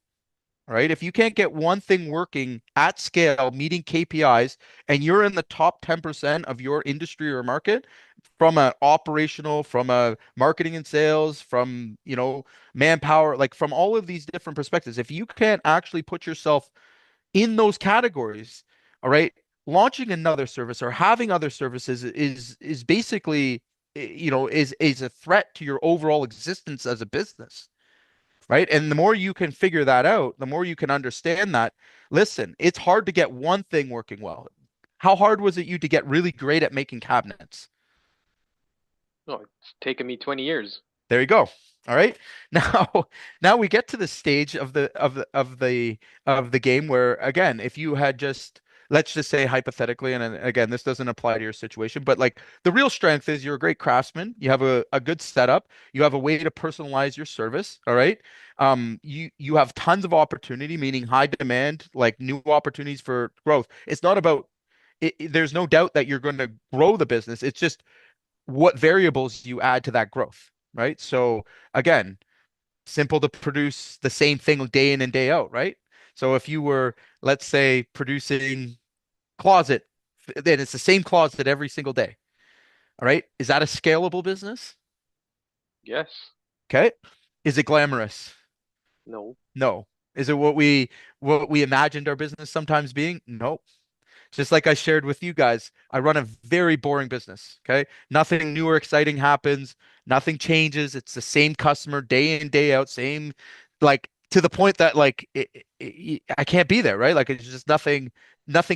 all right. If you can't get one thing working at scale, meeting KPIs, and you're in the top 10% of your industry or market from a operational, from a marketing and sales, from, manpower, like from all of these different perspectives, if you can't actually put yourself in those categories, all right, launching another service or having other services is basically, is a threat to your overall existence as a business, right? And the more you can figure that out, the more you can understand that. Listen, it's hard to get one thing working well. How hard was it you to get really great at making cabinets? No, it's taken me 20 years. There you go. All right. Now, now we get to the stage of the game where, again, if you had just, let's just say hypothetically, and again, this doesn't apply to your situation, but like the real strength is you're a great craftsman. You have a good setup. You have a way to personalize your service. All right. You have tons of opportunity, meaning high demand, like new opportunities for growth. It's not about there's no doubt that you're going to grow the business. It's just what variables you add to that growth, right? So again, simple to produce the same thing day in and day out, right? So if you were, let's say, producing closet, then it's the same closet every single day. All right. Is that a scalable business? Yes. Okay. Is it glamorous? No. No. Is it what we imagined our business sometimes being? No. Just like I shared with you guys, I run a very boring business. Okay. Nothing new or exciting happens. Nothing changes. It's the same customer day in, day out, same, like to the point that like I can't be there, right? Like it's just nothing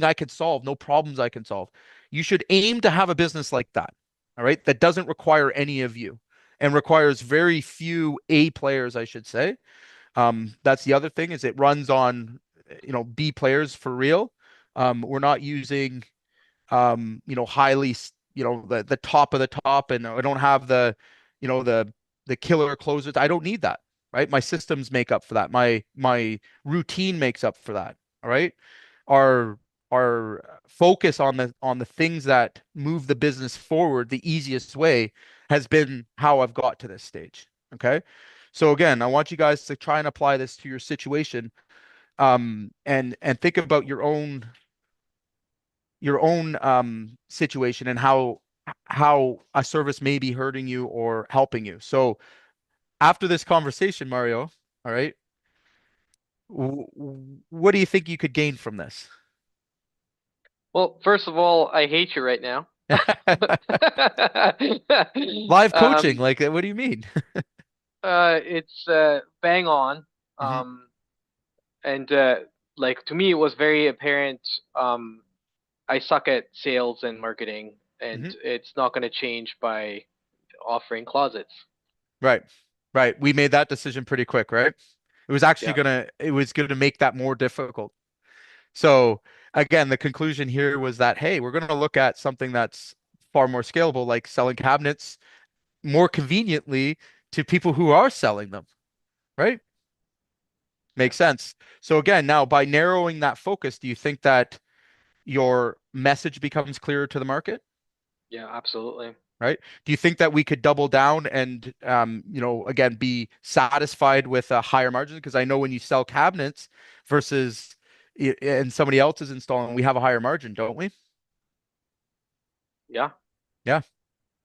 I can solve, no problems I can solve. You should aim to have a business like that. All right. That doesn't require any of you and requires very few A players, I should say. That's the other thing is it runs on, B players for real. We're not using, highly, the top of the top, and I don't have you know, the killer closers. I don't need that, right? My systems make up for that. My routine makes up for that. All right. Our our focus on the things that move the business forward the easiest way has been how I've got to this stage. Okay. So again, I want you guys to try and apply this to your situation, and think about your own situation and how a service may be hurting you or helping you. So after this conversation, Mario, all right, what do you think you could gain from this? Well, first of all, I hate you right now. Live coaching, um, like what do you mean? it's bang on. Hmm. Um, and like to me, it was very apparent. Um, I suck at sales and marketing, and Hmm. it's not going to change by offering closets. Right. Right. We made that decision pretty quick, right? Yeah, It was gonna make that more difficult. So again, the conclusion here was that, hey, we're going to look at something that's far more scalable, like selling cabinets more conveniently to people who are selling them, right? yeah, Makes sense. So again, now by narrowing that focus, do you think that your message becomes clearer to the market? yeah, absolutely. Right? Do you think that we could double down and, again, be satisfied with a higher margin? Because I know when you sell cabinets versus and somebody else is installing, we have a higher margin, don't we? Yeah, Yeah.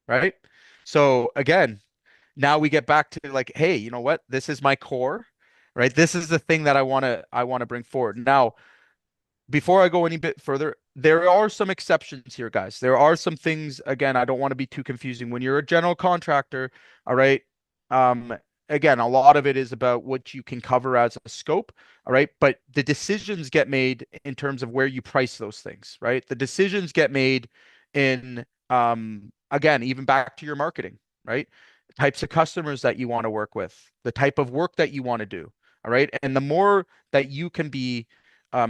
Right. So again, now we get back to like, hey, you know what? This is my core, right? This is the thing that I want to bring forward. Now, before I go any bit further, there are some exceptions here, guys. There are some things, again, I don't want to be too confusing. When you're a general contractor, all right, um, again, a lot of it is about what you can cover as a scope, all right, but the decisions get made in terms of where you price those things, right? The decisions get made in, again, even back to your marketing, right? The types of customers that you want to work with, the type of work that you want to do, all right? And the more that you can be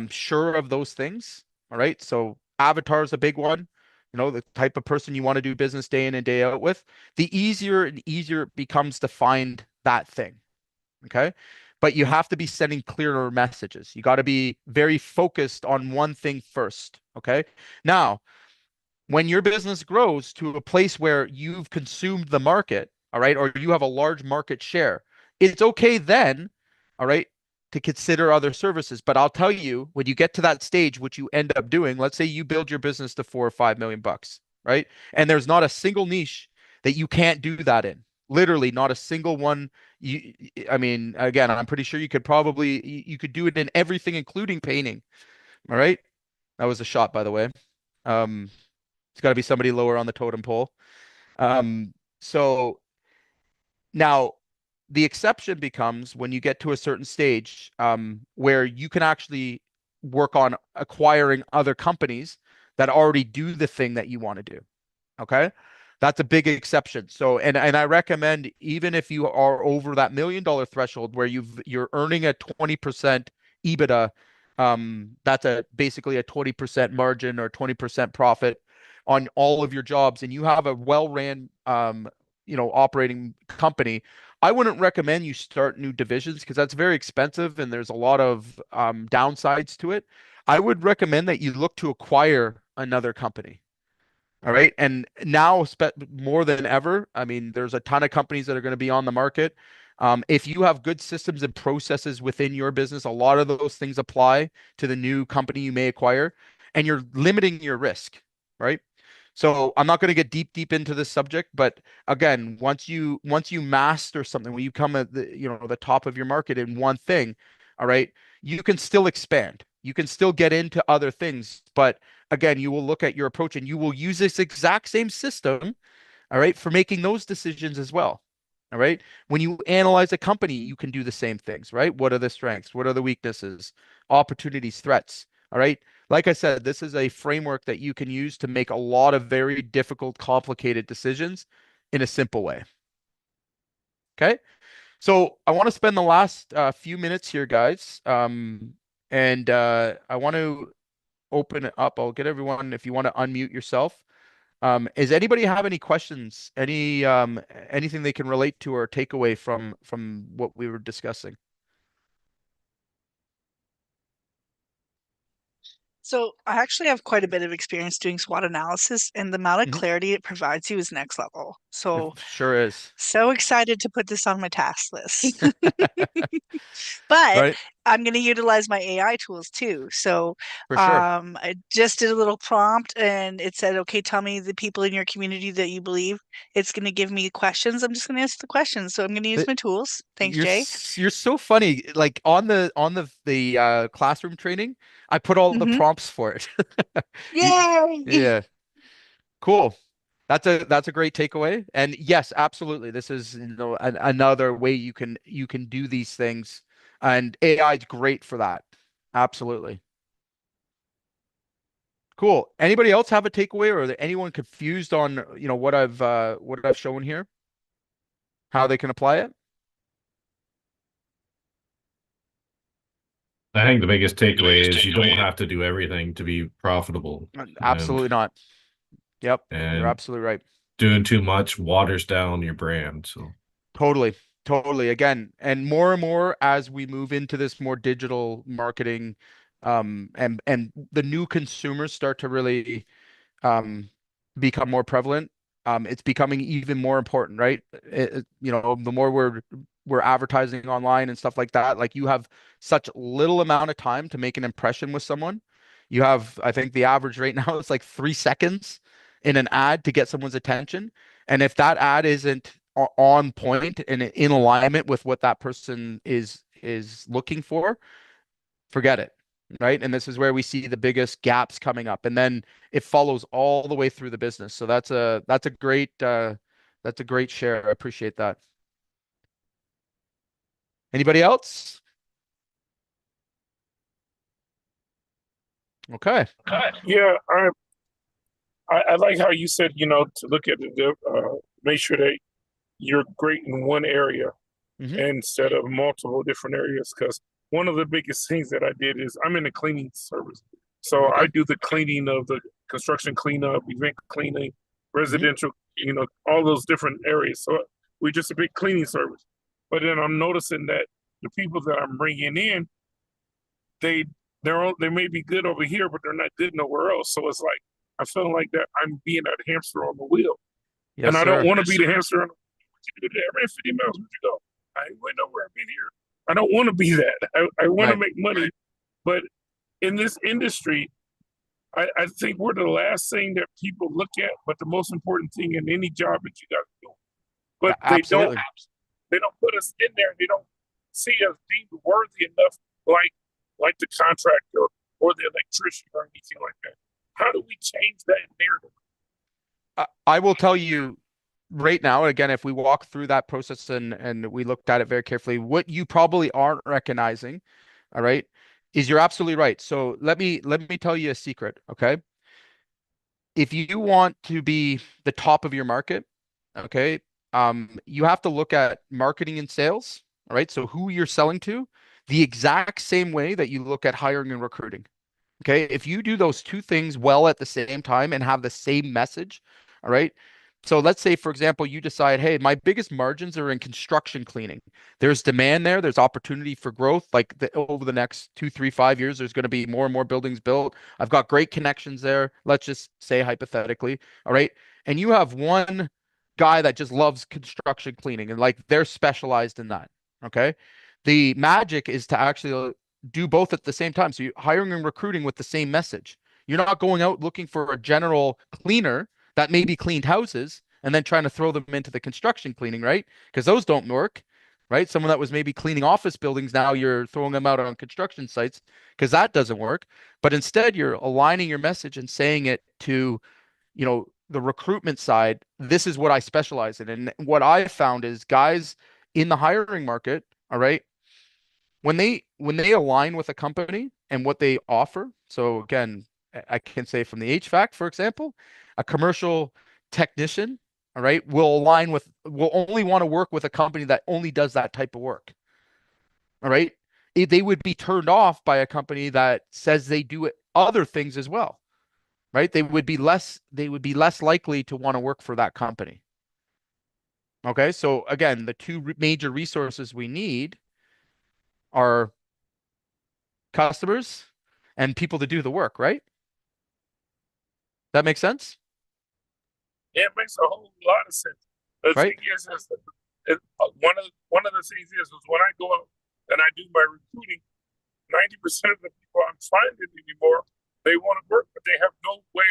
sure of those things. All right. So avatar is a big one. The type of person you want to do business day in and day out with, the easier and easier it becomes to find that thing. Okay. But you have to be sending clearer messages. You got to be very focused on one thing first. Okay. Now, when your business grows to a place where you've consumed the market, all right, or you have a large market share, it's okay then, all right, to consider other services. But I'll tell you, when you get to that stage, which you end up doing, let's say you build your business to 4 or 5 million bucks, right? And there's not a single niche that you can't do that in. Literally, not a single one. I mean, again, I'm pretty sure you could do it in everything, including painting. All right. That was a shot, by the way. Um, it's got to be somebody lower on the totem pole. So now the exception becomes when you get to a certain stage, where you can actually work on acquiring other companies that already do the thing that you want to do. Okay. That's a big exception. So, and I recommend even if you are over that $1 million threshold where you're earning a 20% EBITDA, that's a basically a 20% margin or 20% profit on all of your jobs, and you have a well-ran operating company. I wouldn't recommend you start new divisions because that's very expensive and there's a lot of downsides to it. I would recommend that you look to acquire another company. All right. And now, more than ever, I mean, there's a ton of companies that are going to be on the market. If you have good systems and processes within your business, a lot of those things apply to the new company you may acquire, and you're limiting your risk, right? So I'm not going to get deep into this subject, but again, once you master something, when you come at the top of your market in one thing, all right, you can still expand. You can still get into other things, but again, you will look at your approach and you will use this exact same system, all right, for making those decisions as well. All right. When you analyze a company, you can do the same things, right? What are the strengths? What are the weaknesses, opportunities, threats? All right. Like I said, this is a framework that you can use to make a lot of very difficult, complicated decisions in a simple way. Okay. So I want to spend the last few minutes here, guys. And I want to open it up. I'll get everyone, if you want to unmute yourself. Does anybody have any questions? Anything they can relate to or take away from what we were discussing? So I actually have quite a bit of experience doing SWOT analysis, and the amount of Mhm. clarity it provides you is next level. It So, sure is. so excited to put this on my task list. But Right? I'm going to utilize my AI tools too. So For sure. I just did a little prompt and it said, okay, tell me the people in your community that you believe. It's going to give me questions. I'm just going to answer the questions. So I'm going to use The- my tools. Thanks, You're Jay. you're so funny. Like on the classroom training, I put all the Hmm. prompts for it. You- Yay! yeah, cool. That's a great takeaway. And yes, absolutely. This is another way you can do these things, and AI is great for that. Absolutely. Cool. Anybody else have a takeaway, or anyone confused on what I've shown here, how they can apply it? I think the biggest takeaway is you don't have to do everything to be profitable, and Absolutely not. Yep, you're and absolutely right. doing too much waters down your brand. So Totally. Totally. Again, and more as we move into this more digital marketing, and the new consumers start to really um, become more prevalent, it's becoming even more important, right? The more we're advertising online and stuff like that, like you have such little amount of time to make an impression with someone. You have, I think the average right now is like 3 seconds in an ad to get someone's attention. And if that ad isn't on point and in alignment with what that person is looking for, forget it. Right. And this is where we see the biggest gaps coming up. And then it follows all the way through the business. So that's a great share. I appreciate that. Anybody else? Okay. Yeah, I like how you said, to look at make sure that you're great in one area Hmm. instead of multiple different areas. Because one of the biggest things that I did is I'm in the cleaning service. So I Okay. do the cleaning of the construction cleanup, event cleaning, Hmm. residential, all those different areas. So we're just a big cleaning service. But then I'm noticing that the people that I'm bringing in, they they may be good over here, but they're not good nowhere else. So it's like I feel like that I'm being a hamster on the wheel, Yes, and I don't sir. want to be the hamster on the wheel. Every 50 miles, where'd you go? I ain't went nowhere. I've been here. I don't want to be that. I want to Right. make money, but in this industry, I think we're the last thing that people look at, but the most important thing in any job that you got to do. Yeah, But absolutely. they don't put us in there. They don't see us deemed worthy enough, like the contractor or the electrician or anything like that. How do we change that narrative? I will tell you right now, again, if we walk through that process and we looked at it very carefully, what you probably aren't recognizing, all right, is you're absolutely right. So let me tell you a secret, okay? if you want to be the top of your market, okay, you have to look at marketing and sales, all right? So who you're selling to, the exact same way that you look at hiring and recruiting. Okay. If you do those two things well at the same time and have the same message, all right. So let's say, for example, you decide, hey, my biggest margins are in construction cleaning. There's demand there. There's opportunity for growth. Like over the next 2, 3, 5 years, there's going to be more and more buildings built. I've got great connections there. Let's just say hypothetically. All right. And you have one guy that just loves construction cleaning and like they're specialized in that. Okay. The magic is to actually do both at the same time. So you're hiring and recruiting with the same message. You're not going out looking for a general cleaner that maybe cleaned houses and then trying to throw them into the construction cleaning, right? Because those don't work, right? Someone that was maybe cleaning office buildings, now you're throwing them out on construction sites because that doesn't work. But instead, you're aligning your message and saying it to, the recruitment side. This is what I specialize in. And what I found is guys in the hiring market, all right, when they align with a company and what they offer. So again, I can say from the HVAC, for example, a commercial technician, all right, will only want to work with a company that only does that type of work. All right. They would be turned off by a company that says they do other things as well. Right. They would be less likely to want to work for that company. Okay. So again, the two major resources we need are customers and people to do the work, right? That makes sense, Yeah, it makes a whole lot of sense. The right? thing is one of the things is when I go out and I do my recruiting, 90% of the people I'm finding anymore, they want to work, but they have no way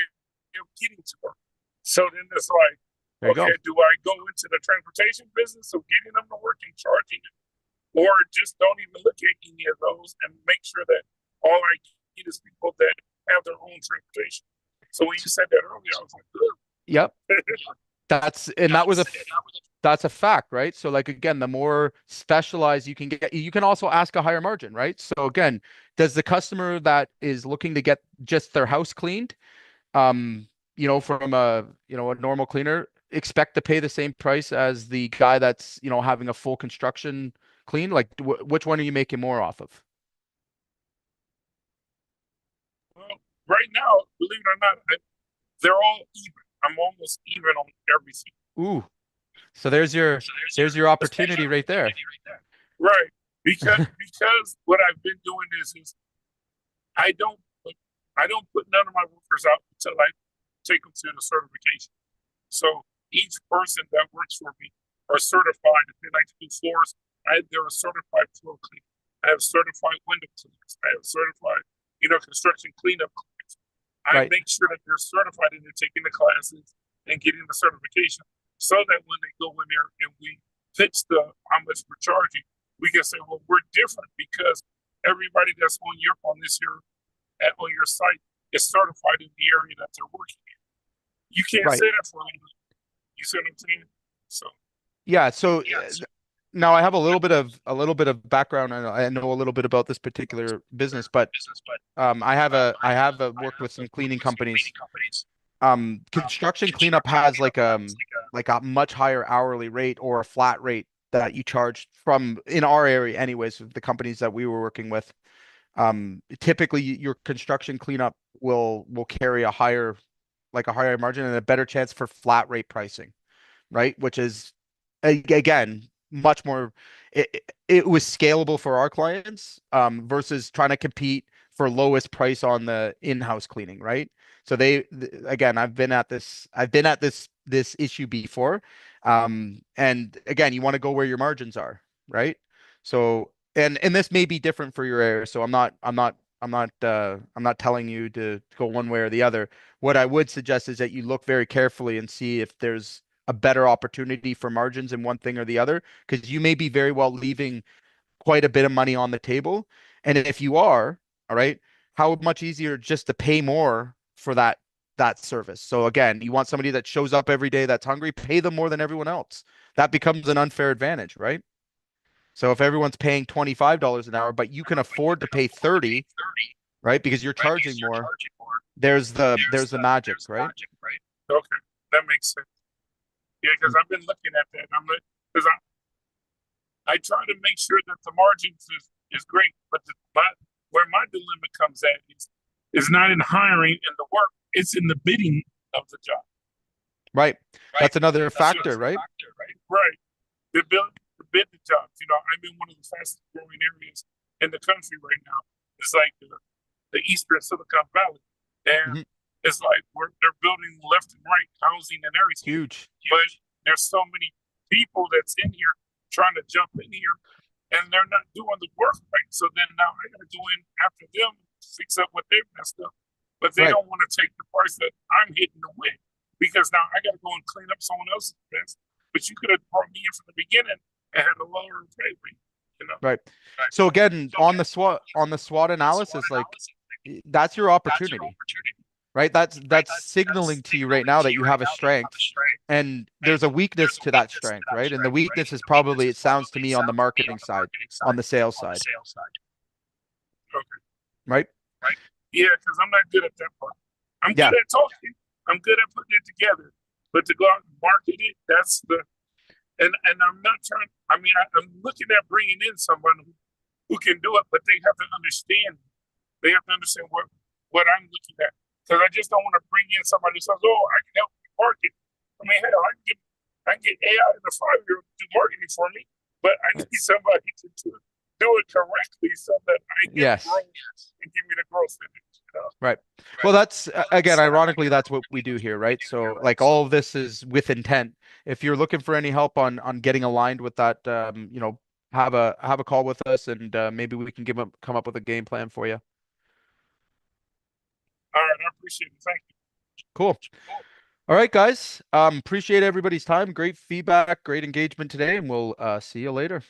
of getting to work. So then it's like, There you go. okay, do I go into the transportation business of getting them to work and charging them, or just don't even look at any of those and make sure that all I get is people that have their own transportation? So when you said that earlier, I was like, good. Yep. That's a fact, right? So like again, the more specialized you can get, you can also ask a higher margin, right? So again, does the customer that is looking to get just their house cleaned, from a normal cleaner, expect to pay the same price as the guy that's, having a full construction clean? Like which one are you making more off of? Well, right now, believe it or not, they're all even. I'm almost even on everything. Ooh, so there's your opportunity right there. Right. Because what I've been doing is I don't I don't put none of my workers out until I take them to the certification. So each person that works for me are certified. If they like to do floors, they're a certified floor cleaner. I have certified window cleaners. I have certified, construction cleanup cleaners. I Right. make sure that they're certified and they're taking the classes and getting the certification so that when they go in there and we pitch the how much we're charging, we can say, well, we're different because everybody that's on your site is certified in the area that they're working in. You can't Right. say that for them. You see what I'm saying? So Yeah, so yes. now I have a little bit of background and I know a little bit about this particular business, but I have worked with some cleaning companies. Construction cleanup has like a much higher hourly rate or a flat rate that you charge from in our area anyways, with the companies that we were working with. Typically your construction cleanup will carry a higher margin and a better chance for flat rate pricing, right? Which is again much more. It was scalable for our clients versus trying to compete for lowest price on the in-house cleaning, right? So again, I've been at this issue before, and again, you want to go where your margins are, right? So and this may be different for your area, so I'm not telling you to go one way or the other. What I would suggest is that you look very carefully and see if there's a better opportunity for margins in one thing or the other, because you may be very well leaving quite a bit of money on the table. And if you are, all right, how much easier just to pay more for that service. So again, you want somebody that shows up every day that's hungry, pay them more than everyone else. That becomes an unfair advantage, right? So if everyone's paying $25 an hour, but you can afford to pay 30, right? Because you're charging more, there's the magic, right? Okay, that makes sense. Yeah, because I've been looking at that. I'm like, because I try to make sure that the margins is great, but where my dilemma comes at is not in hiring and the work; it's in the bidding of the job. Right. That's another factor, right? Right. The bid the jobs. You know, I'm in one of the fastest growing areas in the country right now. It's like the eastern Silicon Valley, and it's like they're building left and right housing and everything. Huge. But there's so many people that's in here trying to jump in here, and they're not doing the work right. So then now I got to go in after them, fix up what they've messed up. But they don't want to take the price that I'm hitting to win, because now I got to go and clean up someone else's mess. But you could have brought me in from the beginning and had a lower pay rate. You know? Right. So again, on the SWOT analysis, like that's your opportunity, right? That's signaling to you right now that you have a strength, and there's a weakness to that strength, right? And the weakness is probably, it sounds to me, on the marketing side, on the sales side. Okay. Right? Yeah, because I'm not good at that part. I'm good at talking. I'm good at putting it together. But to go out and market it, that's the and I'm not trying. I mean, I'm looking at bringing in someone who can do it, but they have to understand. They have to understand what I'm looking at. Because I just don't want to bring in somebody who says, "Oh, I can help you market." I mean, hell, I can get AI and a 5-year-old to do marketing for me, but I need somebody to do it correctly so that I can grow and give me the growth in it. You know? Right. Well, that's again, ironically, that's what we do here, right? So like all of this is with intent. If you're looking for any help on getting aligned with that, you know, have a call with us, and maybe we can come up with a game plan for you. All right, I appreciate it. Thank you. Cool. All right, guys. Appreciate everybody's time. Great feedback, great engagement today, and we'll see you later.